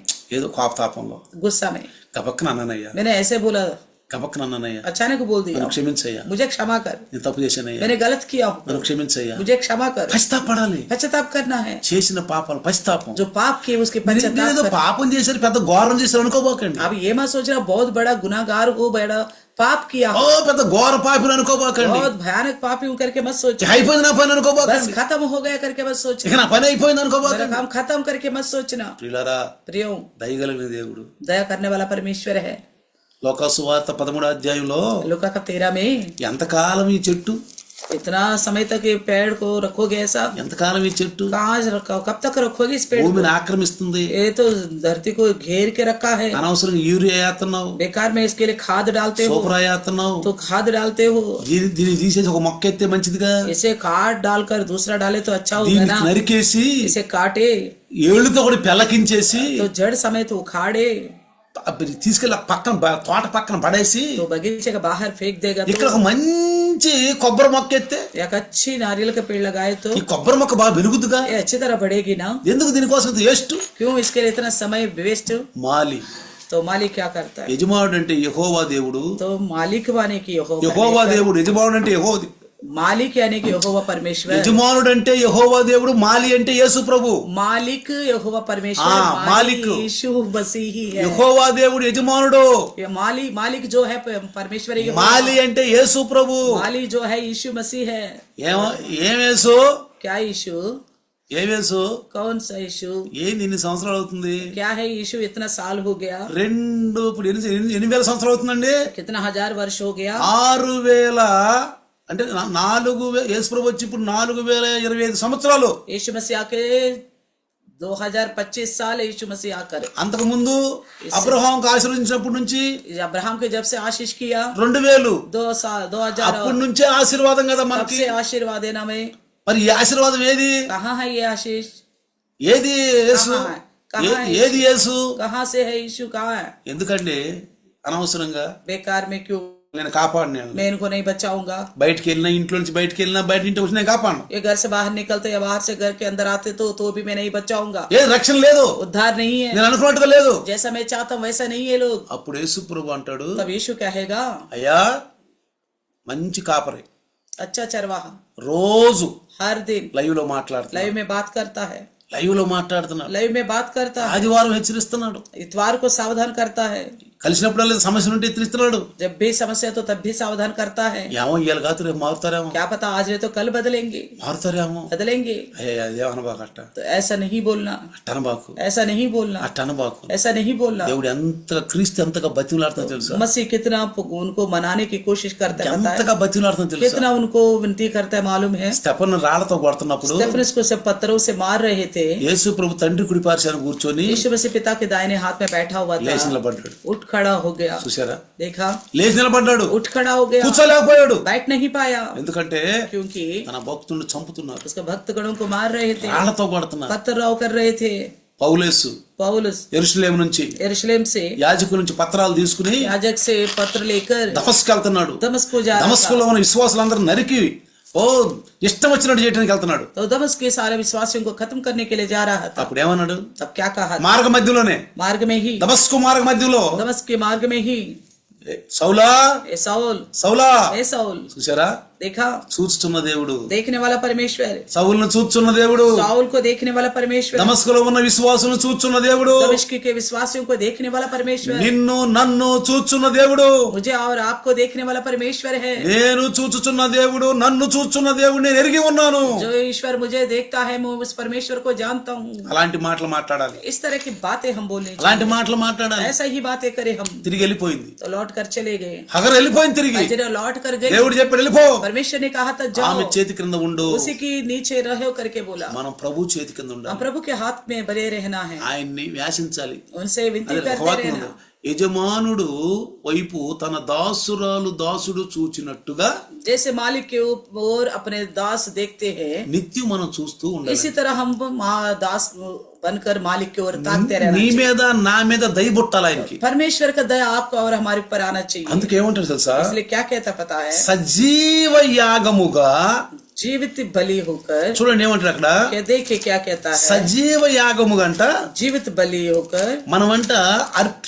गुस्सा में గబక్కన అన్నానయ్యా, मैंने ऐसे बोला, గబక్కన అన్నానయ్యా, अचानक बोल दिया, నన్ను క్షమించయ్యా, मुझे क्षमा कर, నేను తప్పు చేశానయ్యా, मैंने गलत किया हूँ, నన్ను క్షమించయ్యా. मुझे क्षमा कर। పశ్చాత్తాపడాలి, पश्चाताप करना है, చేసిన పాపాలు పశ్చాత్తాపం. जो पाप किए उसके మీరేదో पश्चाताप करना। పాపం చేశారు, పెద్ద ఘోరం చేశారు అనుకోబోకండి. अब ये मत सोचना बहुत बड़ा गुनाहगार हो, बड़ा पाप किया ఓ हो, పెద్ద ఘోర పాపిని అనుకోబోకండి. बहुत भयानक पापी हूँ करके मत सोचना, అయిపోయింది నా పని बस అనుకోబోకండి. खत्म हो गया करके मत ఇక सोचना, నా పని అయిపోయింది मेरा అనుకోబోకండి. काम खत्म करके मत सोचना। ప్రియులారా, प्रियो, దయగలిగిన దేవుడు दया करने वाला परमेश्वर है। లోకాసువార్త 13వ అధ్యాయంలో लूका का 13 में ఎంతకాలం ఈ చెట్టు, इतना समय तक ये पेड़ को रखोगे, ऐसा ఎంతకాలం ఈ చెట్టు कहाँ कब तक रखोगे इस पेड़ को? భూమిని ఆక్రమిస్తుంది, ये तो धरती को घेर के रखा है, అనవసరంగా యూరియా వేస్తున్నావు, बेकार में इसके लिए खाद डालते हो, సూపర్ వేస్తున్నావు. तो खाद डालते हो, దీన్ని తీసేసి ఒక మొక్క ఎత్తే మంచిదిగా, इसे काट डालकर दूसरा डाले तो अच्छा होगा దీన్ని ना, నరికేసి इसे काटे ఏళ్ళుతో కూడా పెల్లకించేసి तो जड़ समेत उखाड़े, తీసుకెళ్ళి తోట పక్కన పడేసి तो बगीचे का बाहर फेंक देगा। ఇక్కడ तो ఒక మంచి కొబ్బరి మొక్క ఎత్తే एक अच्छी नारियल का पेड़ लगाए तो ఈ కొబ్బరి మొక్క బాగా పెరుగుతుందిగా. ये अच्छी तरह बढ़ेगी ना। ఎందుకు దీనికోసం వేస్ట్? क्यों इसके लिए इतना समय वेस्ट? మాలి तो मालिक क्या करता है? యజమానుడు అంటే యెహోవా దేవుడు, तो मालिक वाने की యెహోవా దేవుడు, యజమానుడు అంటే యెహోవా, मालिक यानी कि यहोवा परमेश्वर, యజమానుడు అంటే యెహోవా దేవుడు, మాలి అంటే యేసు ప్రభు. मालिक यहोवा परमेश्वर, मालिक यीशु मसीह ही है। యెహోవా దేవుడు యజమానుడు, ये मालिक जो है परमेश्वर, మాలి అంటే యేసు ప్రభు. मालिक जो है यीशु मसीह है। ఏమేసు, क्या यीशु? ఏమేసు, कौन सा यीशु? ఏంది ఇన్ని సంవత్సరాలు అవుతుంది? क्या है यीशु? इतना साल हो गया, ఇప్పుడు 8,000 సంవత్సరాలు అవుతుందండి. कितना 1000 वर्ष हो गया, 6,000 అంటే 4,000. యేసు ప్రభు వచ్చి ఇప్పుడు 4,025 సంవత్సరాలు. यीशु मसीह आके 2025 साल यीशु मसीह आकर। అంతకు ముందు అబ్రహాంకు ఆశీర్వదించినప్పటి నుంచి अब्राहम के जब से आशीष किया 2000 2000 అప్పటి నుంచే ఆశీర్వాదం కదా तब మనకి. से आशीर्वाद है ना। में మరి ఈ ఆశీర్వాదం ఏది? कहाँ है ये आशीष? ఏది యేసు? कहाँ है? ఏది యేసు? कहाँ से है यीशु? कहाँ है? ఎందుకంటే అనవసరంగా बेकार में क्यों? నేను కాపాడినాను. मैं इनको नहीं बचाऊंगा। బయటికి వెళ్ళినా, ఇంట్లో నుంచి బయటికి వెళ్ళినా, బయట ఇంటికి వచ్చి నేను కాపాడను. ये घर से बाहर निकलते या बाहर से घर के अंदर आते तो भी मैं नहीं बचाऊंगा। ఏ రక్షణ లేదు, उद्धार नहीं है, నేను అనుకున్నట్టుగా లేదు. जैसा मैं चाहता हूँ वैसा नहीं है लोग। అప్పుడు యేసు ప్రభు అంటాడు, तब यीशु कहेगा, అయ్యా మంచి కాపరి अच्छा चरवाहा రోజు हर दिन లైవ్ లో మాట్లాడుతున్నాడు, लाइव में बात करता है, లైవ్ లో మాట్లాడుతున్నాడు, लाइव में बात करता है, ఆదివారం హెచ్చరిస్తున్నాడు, इतवार को सावधान करता है, కలిసినప్పుడల్లా సమస్యలు ఉంటే హెచ్చరిస్తున్నాడు. जब भी समस्या तो तब भी सावधान करता है। ఏమో ఇవాళ కాదు రేపు మారుతారేమో, क्या पता आज नहीं तो कल बदलेंगे, మారుతారేమో. बदलेंगे। అయ్యా అదే అనబాకు, అట్ట तो ऐसा नहीं बोलना, అనబాకు, ऐसा नहीं बोलना, అట్ట అనబాకు. ऐसा नहीं बोलना। దేవుడు ఎంతగా, క్రీస్తు ఎంతగా బతిమలాడుతుందో తెలుసా? मसीह कितना उनको मनाने की कोशिश करता है, ఎంతగా బతిమలాడుతుందో తెలుసా? कितना उनको विनती करता है मालूम है। స్టెఫను రాళ్లతో కొడుతున్నప్పుడు स्टेफनस को सब पत्थरों से मार रहे थे, యేసు ప్రభు తండ్రి కుడి పార్శ్వాన కూర్చొని यीशु मसीह पिता के दाहिने हाथ में बैठा हुआ था, లేచి నిలబడ్డాడు. उठ खड़ा हो गया। చూసారా, देखा, లేచి నిలబడ్డాడు, उठ खड़ा हो गया, కూర్చోలేకపోయాడు. बैठ नहीं पाया, ఎందుకంటే क्योंकि తన భక్తులను చంపుతున్నారు, उसके भक्तगणों को मार रहे थे, రాళ్లతో కొడుతున్నారు. पत्थरराव कर रहे थे। పౌలేసు पौलुस యెరూషలేము నుంచి यरूशलेम से యాజకుల నుంచి పత్రాలు తీసుకుని याजक से पत्र लेकर దమస్కు వెళ్తున్నాడు. दमस्क को जा रहा था। దమస్కులో ఉన్న విశ్వాసులందరూ నరికి ఇష్టం వచ్చినట్టు చేయడానికి వెళ్తున్నాడు. तो दमस्क के सारे विश्वासियों को खत्म करने के लिए जा रहा था। అప్పుడు ఏమన్నాడు, तब क्या कहा? మార్గ మధ్యలోనే, मार्ग में ही, దమస్కు మార్గ మధ్యలో, दमस्क के मार्ग में ही, సౌలా ए साउल, సౌలా, ए साउल, చూసారా, देखा, చూచుచున్న దేవుడు, देखने वाला परमेश्वर, సౌలును చూచుచున్న దేవుడు, साउल को देखने वाला परमेश्वर, దమస్కులో ఉన్న విశ్వాసులను చూచుచున్న దేవుడు, दमिश्क के विश्वासियों को देखने वाला परमेश्वर, నిన్ను నన్ను చూచుచున్న దేవుడు, मुझे और आपको देखने वाला परमेश्वर है। నేను చూచుచున్న దేవుడు, నన్ను చూచుచున్న దేవుడు నేను ఎరిగి ఉన్నాను. जो ईश्वर मुझे देखता है, मैं उस परमेश्वर को जानता हूँ। అలాంటి మాటలు మాట్లాడాలి, इस तरह की बातें हम बोलने అలాంటి మాటలు మాట్లాడాలి. ऐसा ही बातें करें हम। తిరిగి వెళ్ళిపోయింది, तो लौट कर चले गए, హగరు వెళ్ళిపోయింది. తిరిగి हजर लौट कर गए। దేవుడు చెప్పాడు వెళ్ళిపో, परमेश्वर ने कहा था ఆమె जाओ, చేతి క్రింద ఉండు. उसी की नीचे रहो करके बोला। మనం ప్రభు చేతి కింద हम ఉండాలి, प्रभु के हाथ में बने रहना है, ఆయన్ని వ్యాసించాలి. उनसे विनती అదే ఒక करते వాక్యం रहना। ఉంది, యజమానుడు వైపు తన దాసుడు చూచినట్టుగా जैसे मालिक के ओर अपने दास देखते हैं, నిత్యం మనం చూస్తూ ఉండాలి. इसी तरह हम दास बनकर मालिक की ओर ताकते रहना నీ चाहिए। మీద నా మీద దయ పుట్టాలి ఆయనకి. परमेश्वर का दया आपको और हमारे ऊपर आना चाहिए। అందుకే ఏమంటారు తెలుసా, इसलिए क्या कहता पता है, సజీవ యాగముగా, जीवित बलि होकर, చూడండి ఏమంటారు అక్కడ, देखिए क्या कहता है, సజీవ యాగముగా అంట जीवित बलि होकर మనమంట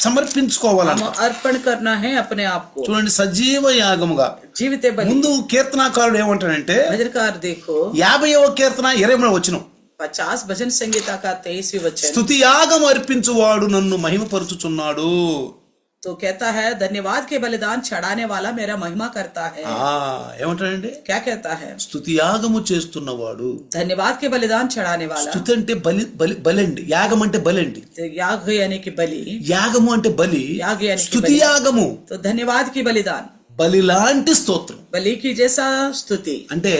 సమర్పించుకోవాలంట. हम अर्पण करना है अपने आप को, చూడండి, సజీవ యాగముగా. जीवित बलि। ముందు కీర్తనాకారుడు ఏమంటాడంటే, भजनकार देखो 50వ కీర్తన 20వ వచనం, 50 भजन संगीता का 23वीं वचन, స్తుతి యాగం అర్పించువాడు నన్ను మహిమపరుచుచున్నాడు. तो कहता है धन्यवाद के बलिदान चढ़ाने वाला मेरा महिमा करता है। ఏమంటాడండి, क्या कहता है, స్తుతి యాగము చేస్తున్నవాడు. धन्यवाद के बलिदान चढ़ाने वाला। స్తుతి అంటే బలండి, యాగం అంటే బలండి. तो याग यानी कि बलि, యాగము అంటే బలి, याग यानी कि స్తుతి बलि। యాగము तो धन्यवाद की बलिदान, బలి లాంటి స్తోత్రం. बलि की जैसा स्तुति। అంటే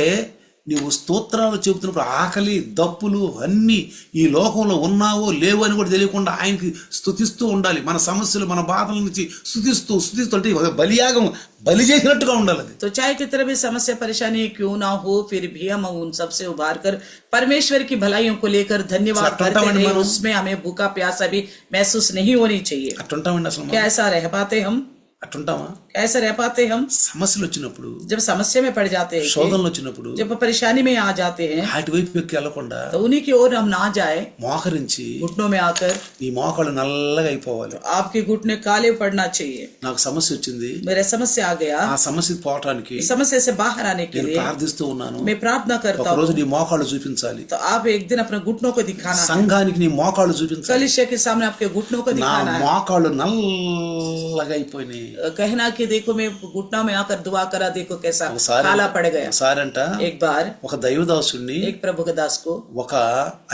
నీవు స్తోత్రాలు చెబుతున్నప్పుడు ఆకలి దప్పులు అన్ని ఈ లోకంలో ఉన్నావో లేవో అని కూడా తెలియకుండా ఆయనకి స్తుతిస్తూ ఉండాలి. మన సమస్యలు మన బాధల నుంచి స్తుతిస్తూ అంటే బలియాగం బలి చేసినట్టుగా ఉండాలి. అది तो चाहे कितने भी समस्या परेशानी क्यों ना हो, फिर भी हम उन सबसे उबार कर परमेश्वर की भलाइयों को लेकर धन्यवाद करते रहे। उसमें हमें भूखा प्यासा भी महसूस नहीं होनी चाहिए। అట్టుంటామండి అసలు क्या ऐसा रह पाते हम? అట్టుంటామా? कैसे रह पाते हम? సమస్యలు వచ్చినప్పుడు, जब समस्या में पड़ जाते हैं, శోధనలు వచ్చినప్పుడు जब परेशानी में आ जाते हैं, వాటి వైపు ఎక్కి వెళ్ళకుండా तो उन्हीं की ओर हम ना जाए, మోకరించి घुटनों में आकर నీ మోకాళ్ళు నల్లగా అయిపోవాలి. आपके घुटने काले पड़ना चाहिए। నాకు సమస్య వచ్చింది, मेरे समस्या आ गया, ఆ సమస్య పోవటానికి इस समस्या से बाहर आने के నేను लिए ప్రార్థిస్తూ ఉన్నాను. मैं प्रार्थना करता ఒక हूँ। రోజు నీ మోకాళ్ళు చూపించాలి, तो आप एक दिन अपने घुटनों को दिखाना है, సంఘానికి నీ మోకాళ్ళు చూపించాలి. कलीसिया के सामने आपके घुटनों को నా दिखाना है, మోకాళ్ళు నల్లగా అయిపోయినాయి. कहना कि देखो मैं घुटना में आकर दुआ करा, देखो कैसा ఒకసారి काला पड़ गया। ఒకసారంట एक बार ఒక దైవదాసుని एक प्रभु के दास को ఒక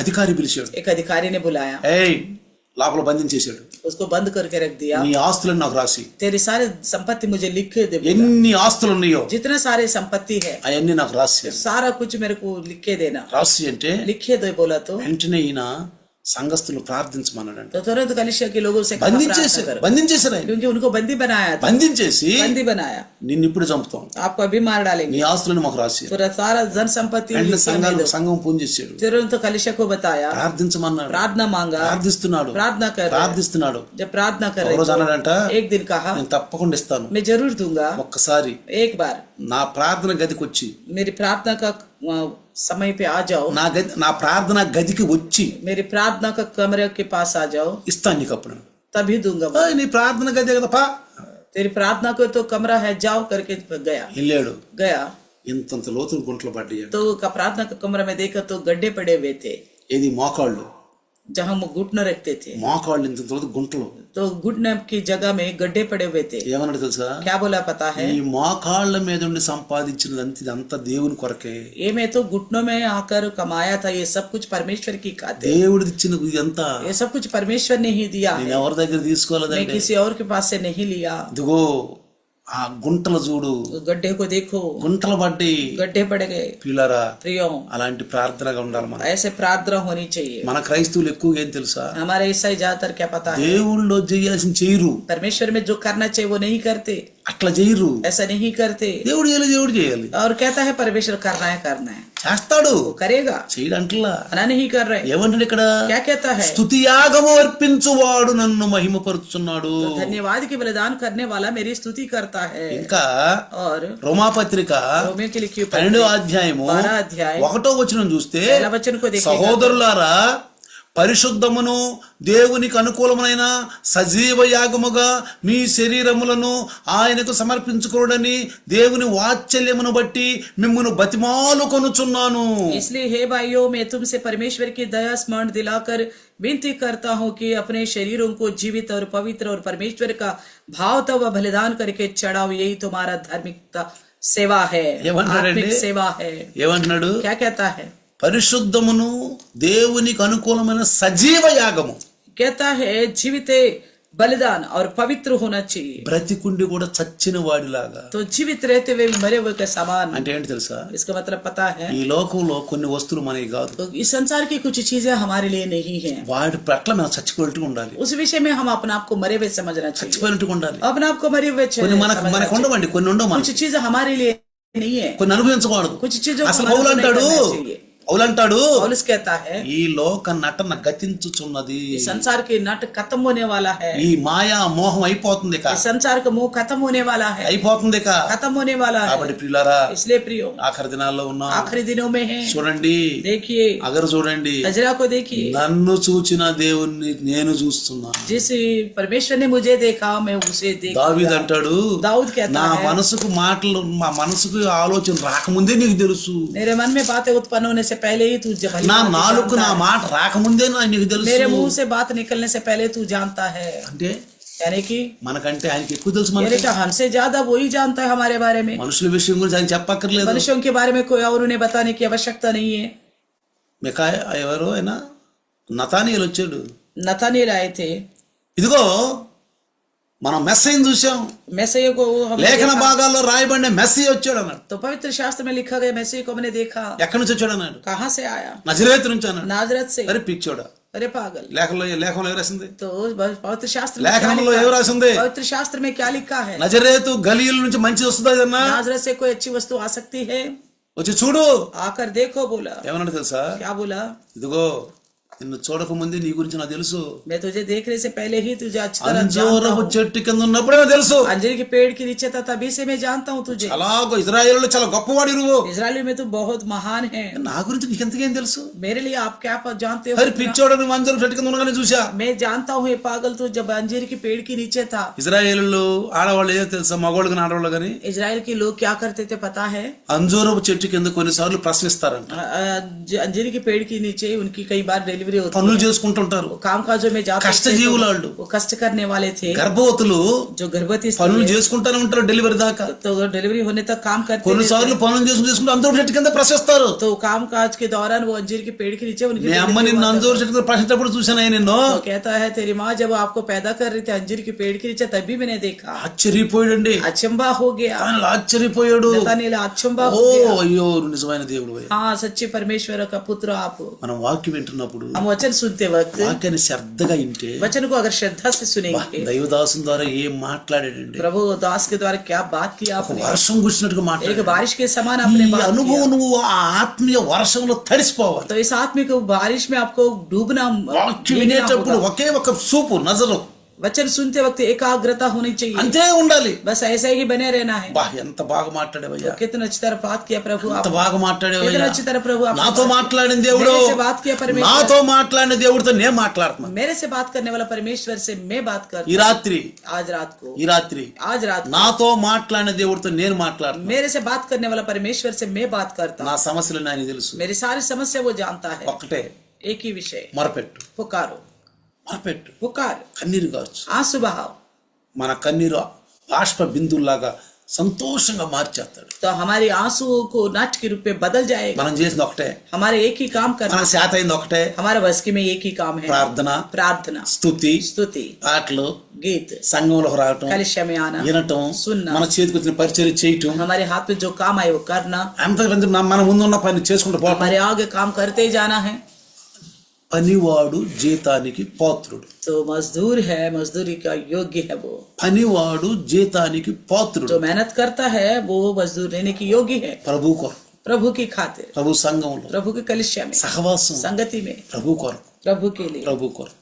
అధికారి పిలిచాడు. एक अधिकारी ने बुलाया, ఏయ్, లోపల బంధించేశాడు. उसको बंद करके रख दिया। నీ ఆస్తులను నాకు రాసి, तेरी सारे संपत्ति मुझे लिख के दे, ఎన్ని ఆస్తులు ఉన్నాయో जितने सारे संपत्ति है అవన్నీ నాకు రాసి, सारा कुछ मेरे को लिख के देना। రాసి అంటే लिखे दो बोला तो వెంటనే ఈయన సంఘస్థులు ప్రార్థించమన్నాడంట. तो तुरंत कलीसिया के लोगों से कहा బంధించేసి प्रार्थना करो, బంధించేసారు ఆయన. क्योंकि उनको बंदी बनाया था, బంధించేసి बंदी बनाया, నిన్ను ఇప్పుడు చంపుతాం, आपको अभी मार डालेंगे। నీ ఆస్తులను మాకు రాసి. पूरा सारा धन संपत्ति వెంటనే लिख के हमें दो। సంఘం పూజ చేశాడు, तुरंत कलीसिया को बताया, ప్రార్థించమన్నాడు. प्रार्थना मांगा, ప్రార్థిస్తున్నాడు प्रार्थना कर रहे, ప్రార్థిస్తున్నాడు. जब प्रार्थना कर ఒక రోజు रहे అన్నాడంట, थे, एक दिन कहा నేను తప్పకుండా ఇస్తాను, मैं जरूर दूंगा। ఒక్కసారి एक बार నా ప్రార్థన గదికి వచ్చి, मेरी प्रार्थना का समय पे आ जाओ, నా ప్రార్థన గదికి వచ్చి मेरी प्रार्थना का कमरे के पास आ जाओ, ఇస్తాను నీకు అప్పుడు. तभी दूंगा। "ఏయ్, నీ ప్రార్థన గది కదా పా." तेरी प्रार्थना को तो कमरा है, जाओ करके गया। వెళ్ళాడు, गया ఇంతంత లోతులు గుంటలు పడ్డాడు. तो का प्रार्थना का कमरा में देखा तो गड्ढे पड़े हुए थे, ఏది మోకాళ్ళు, जहाँ हम घुटने रखते थे, మోకాళ్ళు ఇంత లోతు గుంటలు. तो घुटने की जगह में गड्ढे पड़े हुए थे। ఏమన్నాడు తెలుసా, क्या बोला पता है, ఈ మోకాళ్ళ మీద ఉండి సంపాదించినది ఇదంతా దేవుని కొరకే, ये मैं तो घुटनों में आकर कमाया था, ये सब कुछ परमेश्वर की खाते, దేవుడిది ఇచ్చిన ఇదంతా ये सब कुछ परमेश्वर ने ही दिया నేను है, ఎవరి దగ్గర मैं తీసుకోలేదండి. किसी और के पास से नहीं लिया। ఇదిగో ఆ గుంటలు చూడు, गड्ढे को देखो, గుంటలు పడ్డి. गड्ढे पड़ गए। పిల్లరా, प्रियो, అలాంటి ప్రార్థనగా ఉండాలి మనం. ऐसे प्रार्थना होनी चाहिए। మన క్రైస్తవులు ఎక్కువగా ఏం తెలుసా, हमारे ईसाई ज्यादातर क्या पता है, దేవుళ్ళో చేయాల్సిన చేయరు, परमेश्वर में जो करना चाहिए वो नहीं करते, అట్లా చేయరు. ऐसा नहीं करते। దేవుడు చేయాలి, దేవుడు చేయాలి और कहता है परमेश्वर करना है, करना है, చేస్తాడు, वो करेगा, చేయడంటలా. मना नहीं कर रहे। ఏమంటాడు ఇక్కడ, क्या कहता है, స్తుతి యాగము అర్పించువాడు నన్ను మహిమపరుచున్నాడు. तो धन्यवाद की बलिदान करने वाला मेरी स्तुति करता है। ఇంకా और రోమాపత్రిక रोमियो की लिखी 12వ అధ్యాయము 12 अध्याय 1వ వచనం చూస్తే, पहला वचन को देखिएगा। సహోదరులారా, పరిశుద్ధమును దేవునికి అనుకూలమైన సజీవ యాగముగా మీ శరీరములను ఆయనకు సమర్పించుకోడని దేవుని వాత్సల్యమును బట్టి మిమ్మును బతిమాలు కొనుచున్నాను. इसलिए हे भाइयों, मैं तुमसे परमेश्वर की दया स्मरण दिलाकर विनती करता हूँ कि अपने शरीरों को जीवित और पवित्र और परमेश्वर का भावता व बलिदान करके चढ़ाओ, यही तुम्हारा धार्मिकता सेवा है, ఏమంటాడండి? आत्मिक सेवा है। ఏమంటున్నాడు, क्या कहता है, పరిశుద్ధమును దేవునికి అనుకూలమైన సజీవ యాగము. कहता है जीवित बलिदान और पवित्र होना चाहिए। బ్రతికుండి కూడా చచ్చిన వాడిలాగా. तो जीवित रहते हुए भी मरे हुए के समान। అంటే ఏంటి తెలుసా, इसका मतलब पता है, ఈ లోకంలో కొన్ని వస్తువులు మనకి కాదు, तो इस संसार की कुछ चीजें हमारे लिए नहीं है, వాటి పట్ల మనం చచ్చిపోయినట్టుగా ఉండాలి, उस विषय में हम अपने आप को मरे हुए समझना चाहिए, చచ్చిపోయినట్టుగా ఉండాలి. अपने आप को मरे हुए కొన్ని మనకు ఉండవండి, కొన్ని ఉండవు, कुछ మనకి चीजें हमारे लिए नहीं है, కొన్ని అనుభవించకూడదు. कुछ चीजों को అసలు अनुभव పౌలు नहीं అంటాడు, करना चाहिए। పౌలు అంటాడు, पौलुस कहता है, ఈ లోక నటన గతించుచున్నది, इस संसार के नाटक खत्म होने वाला है, ఈ మాయా మోహం అయిపోతుంది కా, इस संसार का मोह खत्म होने वाला है, అయిపోతుంది కా. खत्म होने वाला है। కాబట్టి ప్రియులారా, इसलिए प्रियो, ఆఖరి దినాల్లో ఉన్నాం. आखिरी दिनों में है, చూడండి, देखिए అగరు చూడండి, अजरा को देखिए, నన్ను చూచిన దేవుణ్ణి నేను చూస్తున్నాను. जिस परमेश्वर ने मुझे देखा मैं उसे దావీదు देखा। అంటాడు, दाऊद कहता నా है, మనసుకు మాటలు, మా మనసుకు ఆలోచన రాకముందే నీకు తెలుసు, मेरे मन में बातें उत्पन्न होने से पहले ही तू जब నా నాలుగు నా మాట రాకముందే నీకు తెలుసు. मेरे मुंह से बात निकलने से पहले तू जानता है। అంటే यानी कि మనకంటే ఆయనకి ఎక్కువ తెలుసు. यानी మనకి कि हमसे ज्यादा वो ही जानता है हमारे बारे में। మనుషుల విషయం గురించి ఆయన చెప్పక్కర్లేదు. मनुष्यों के बारे में कोई और उन्हें बताने की आवश्यकता नहीं है। మికాయ ఎవరు అయినా నతానీయులు వచ్చాడు, नथानिएल आए थे, ఇదిగో మనం మెస్సీని చూసాం, मैसिया को हमने లేఖన देखा। భాగాల్లో రాయబడిన మెస్సీ వచ్చాడు అన్నాడు. तो पवित्र शास्त्र में लिखा गया मैसिया को हमने देखा। ఎక్కడి నుంచి వచ్చాడు అన్నాడు, कहाँ से आया, నజరేతు నుంచి అన్నాడు. नाजरत से। అరే పిచ్చోడా, अरे पागल, లేఖలో ఎవరు రాసింది, तो पवित्र शास्त्र में क्या లేఖనంలో लिखा? ఎవరు రాసింది, पवित्र शास्त्र में क्या लिखा है, నజరేతు గలీల నుంచి మంచి వస్తుందా ఏదన్నా, नाजरत से कोई अच्छी वस्तु आ सकती है, వచ్చి చూడు. आकर देखो बोला। ఏమన్నాడు తెలుసా, क्या बोला, ఇదిగో నిన్ను చూడక ముందే నీ గురించి నాకు తెలుసు, मैं तुझे देखने से पहले ही तुझे अच्छी तरह जानता అంజూరపు हूँ। చెట్టు కింద ఉన్నప్పుడే నాకు తెలుసు. अंजीर के पेड़ के नीचे था तभी से मैं जानता हूँ तुझे। అలాగో ఇజ్రాయేలులో చాలా గొప్పవాడి నువ్వు, इजराइल में तू बहुत महान है। నా గురించి నీకెంతకేం తెలుసు. मेरे लिए आप क्या जानते हो, అరే పిచ్చోడ, నువ్వు అంజూరపు చెట్టు కింద ఉండగానే చూసా. मैं जानता हूँ ये पागल, तू जब अंजीर के पेड़ के नीचे था। ఇజ్రాయేలులో ఆడవాళ్ళు ఏదో తెలుసా, మగవాళ్ళు కానీ ఆడవాళ్ళు కానీ इजराइल के लोग क्या करते थे पता है, అంజూరపు చెట్టు కింద కొన్నిసార్లు ప్రశ్నిస్తారంట, अंजीर के पेड़ के नीचे उनकी कई बार डिलीवरी होती పనులు है। చేసుకుంటుంటారు. वो काम काजों में जाते थे, కష్టజీవులు వాళ్ళు, वो कष्ट करने वाले थे। గర్భవతులు जो गर्भवती स्त्री పనులు है, చేసుకుంటానే ఉంటారు డెలివరీ దాకా. तो डिलीवरी होने तक काम करते थे। కొన్నిసార్లు పనులు చేసుకుంటూ అంజూరపు చెట్టు కింద ప్రశ్నిస్తారు. तो काम काज के दौरान वो अंजीर के पेड़ के नीचे उनकी మీ అమ్మ डिलीवरी నిన్ను हुआ అంజూరు చెట్టు కింద ప్రశ్నించినప్పుడు చూసాను నిన్ను. तो कहता है तेरी माँ जब आपको पैदा कर रही थी अंजीर के पेड़ के नीचे तभी मैंने देखा। ఆశ్చర్యపోయాడండి, अचंबा हो गया, ఆయన ఆశ్చర్యపోయాడు. नतानिएल अचंबा ఓ हो गया। అయ్యో నిజమైన దేవుడు. हाँ, सच्चे परमेश्वर का पुत्र आप। మనం వాక్యం వింటున్నప్పుడు हम वचन सुनते वक्त వాక్యాన్ని శ్రద్ధగా వింటే वचन को अगर श्रद्धा से सुनेंगे, దైవదాసుని ద్వారా ఏం మాట్లాడాడండి, प्रभु दास के द्वारा क्या बात की ఒక आपने, వర్షం కురిసినట్టుగా एक మాట్లాడాడు. बारिश के समान ఈ आपने बात అనుభవం किया। నువ్వు ఆ ఆత్మీయ వర్షంలో తడిసిపోవాలి. तो इस आत्मिक बारिश में आपको डूबना వాక్యం भीगना వినేటప్పుడు होगा। ఒకే ఒక చూపు నజరు वचन सुनते वक्त एकाग्रता होनी चाहिए, అంతే ఉండాలి. बस ऐसा ही बने रहना है। బా ఎంత బాగా మాట్లాడేవయ్యా, कितना अच्छी तरह बात किया प्रभु ఎంత आप, బాగా कितना మాట్లాడేవయ్యా. अच्छी तरह प्रभु आप నాతో మాట్లాడిన దేవుడు, मेरे से बात किया परमेश्वर, నాతో మాట్లాడిన దేవుడితో నేను మాట్లాడుతున్నాను. मेरे से बात करने वाला परमेश्वर से मैं बात ఈ करता రాత్రి हूँ। आज रात को, ఈ రాత్రి आज रात को నాతో మాట్లాడిన దేవుడితో నేను మాట్లాడుతున్నాను. मेरे से बात करने वाला परमेश्वर से मैं बात करता నా हूँ। సమస్యలు ఆయన తెలుసు. मेरी सारी समस्या वो जानता है। ఒక్కటే, एक ही विषय, మొరపెట్టు, पुकारो, మొరపెట్టు. पुकार, కన్నీరు కావచ్చు, आंसू बहाओ, మన కన్నీరు బాష్ప బిందువులాగా సంతోషంగా మార్చేస్తాడు. तो हमारे आंसुओं को नाट्य के रूप में बदल जाएगा. మనం చేసింది ఒకటే, हमारे एक ही काम करना, మన చేత అయింది ఒకటే, हमारा बस की में एक ही काम है, ప్రార్థన, प्रार्थना, స్తుతి, स्तुति, పాటలు, गीत, సంఘంలోకి రావటం, कलिशा में आना, వినటం, सुनना, మన చేతికి వచ్చిన పరిచర్య చేయటం, हमारे हाथ में जो काम आए वो करना, అంతకంటే మన ముందున్న పని చేసుకుంటూ పోవటం. हमारे आगे काम करते ही जाना है. పనివాడు జీతానికి పాత్రుడు. तो मजदूर है, मजदूरी का योग्य है वो. పనివాడు జీతానికి పాత్రుడు. जो मेहनत करता है वो मजदूर लेने की योग्य है. ప్రభు కొరకు, प्रभु की खातिर, ప్రభు సంఘంలో, प्रभु के कलिशा में, సహవాసం, संगति में, ప్రభు కొరకు, प्रभु के लिए, ప్రభు కొరకు.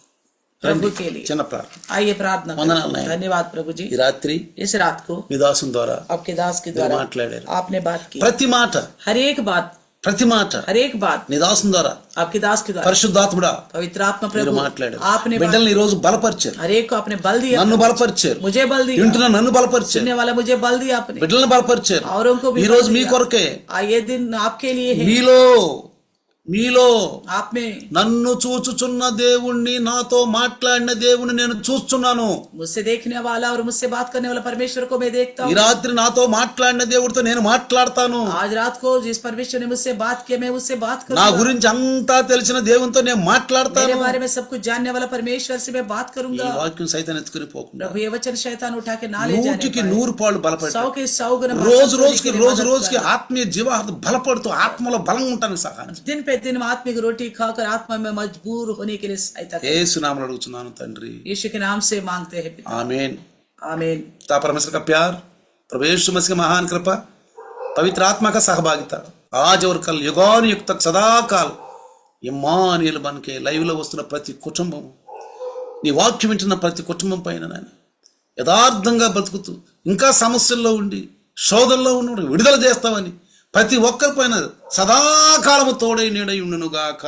प्रभु రండి, के लिए. చిన్న ప్రార్థన. आइए प्रार्थना వందనాలు करें. నాయనా. धन्यवाद प्रभु जी. ఈ రాత్రి इस रात को మీ దాసుని ద్వారా आपके दास के మీరు द्वारा మాట్లాడారు. आपने बात की. ప్రతి మాట, हर एक बात, ప్రతి మాట हर एक बात నీ దాసుని ద్వారా, आपके दास के द्वारा, పరిశుద్ధాత్ముడా पवित्र आत्मा మీరు प्रभु మాట్లాడారు. आपने बात బిడ్డల్ని ఈ రోజు బలపరిచారు, हर एक को आपने बल दिया, నన్ను బలపరిచారు, मुझे बल दिया, వింటున్న నన్ను బలపరిచారు, सुनने वाला मुझे बल दिया आपने, బిడ్డలను బలపరిచారు. औरों को भी ఈ बल రోజు మీ दिया. కొరకే, ये दिन आपके लिए है. మీలో आप में నన్ను చూచుచున్న దేవుణ్ణి, నాతో మాట్లాడిన దేవుణ్ణి నేను చూస్తున్నాను. मुझसे देखने वाला और मुझसे बात करने वाला परमेश्वर को मैं देखता ఈ हूँ. రాత్రి నాతో మాట్లాడిన దేవుడితో నేను మాట్లాడతాను. आज रात को जिस परमेश्वर ने मुझसे बात की मैं उससे बात నా करूंगा. గురించి అంతా తెలిసిన దేవునితో నేను मेरे మాట్లాడతాను. बारे में सब कुछ जानने वाला परमेश्वर से मैं बात ఈ करूंगा. వాక్యం సైతం ఎత్తుకుని పోకుండా प्रभु ये वचन शैतान उठा के ना ले जाने నూటికి पाए. 100 పాళ్ళు బలపడి 100 के 100 गुना రోజు मदद రోజుకి करने के लिए రోజు मदद రోజుకి करना. ఆత్మీయ జీవాహారం బలపడుతూ ఆత్మలో బలంగా ఉంటానికి సహాయం చేయి. दिन पे दिन आत्मिक रोटी खाकर आत्मा में मजबूर होने के लिए सहायता करें. యేసు నామములో అడుగుతున్నాను తండ్రి, यीशु के नाम से मांगते हैं पिता. ఆమేన్. आमीन. पिता परमेश्वर का प्यार, प्रभु यीशु मसीह की महान कृपा, पवित्र आत्मा का सहभागिता आज और कल युगानुयुग तक सदाकाल ఇమ్మానుయేలు మనకి లైవ్ లో వస్తున్న ప్రతి కుటుంబం, నీ వాక్యం వింటున్న ప్రతి కుటుంబం పైన నాయన యథార్థంగా బ్రతుకుతూ ఇంకా సమస్యల్లో ఉండి శోధనలో ఉన్న విడుదల చేస్తామని ప్రతి ఒక్కరి పైన సదాకాలము తోడై నీడై ఉండునుగాక.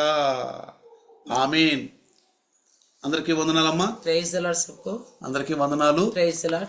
ఆమేన్. అందరికీ వందనాలమ్మా, प्रेज द लॉर्ड सबको. అందరికీ వందనాలు. Praise the Lord.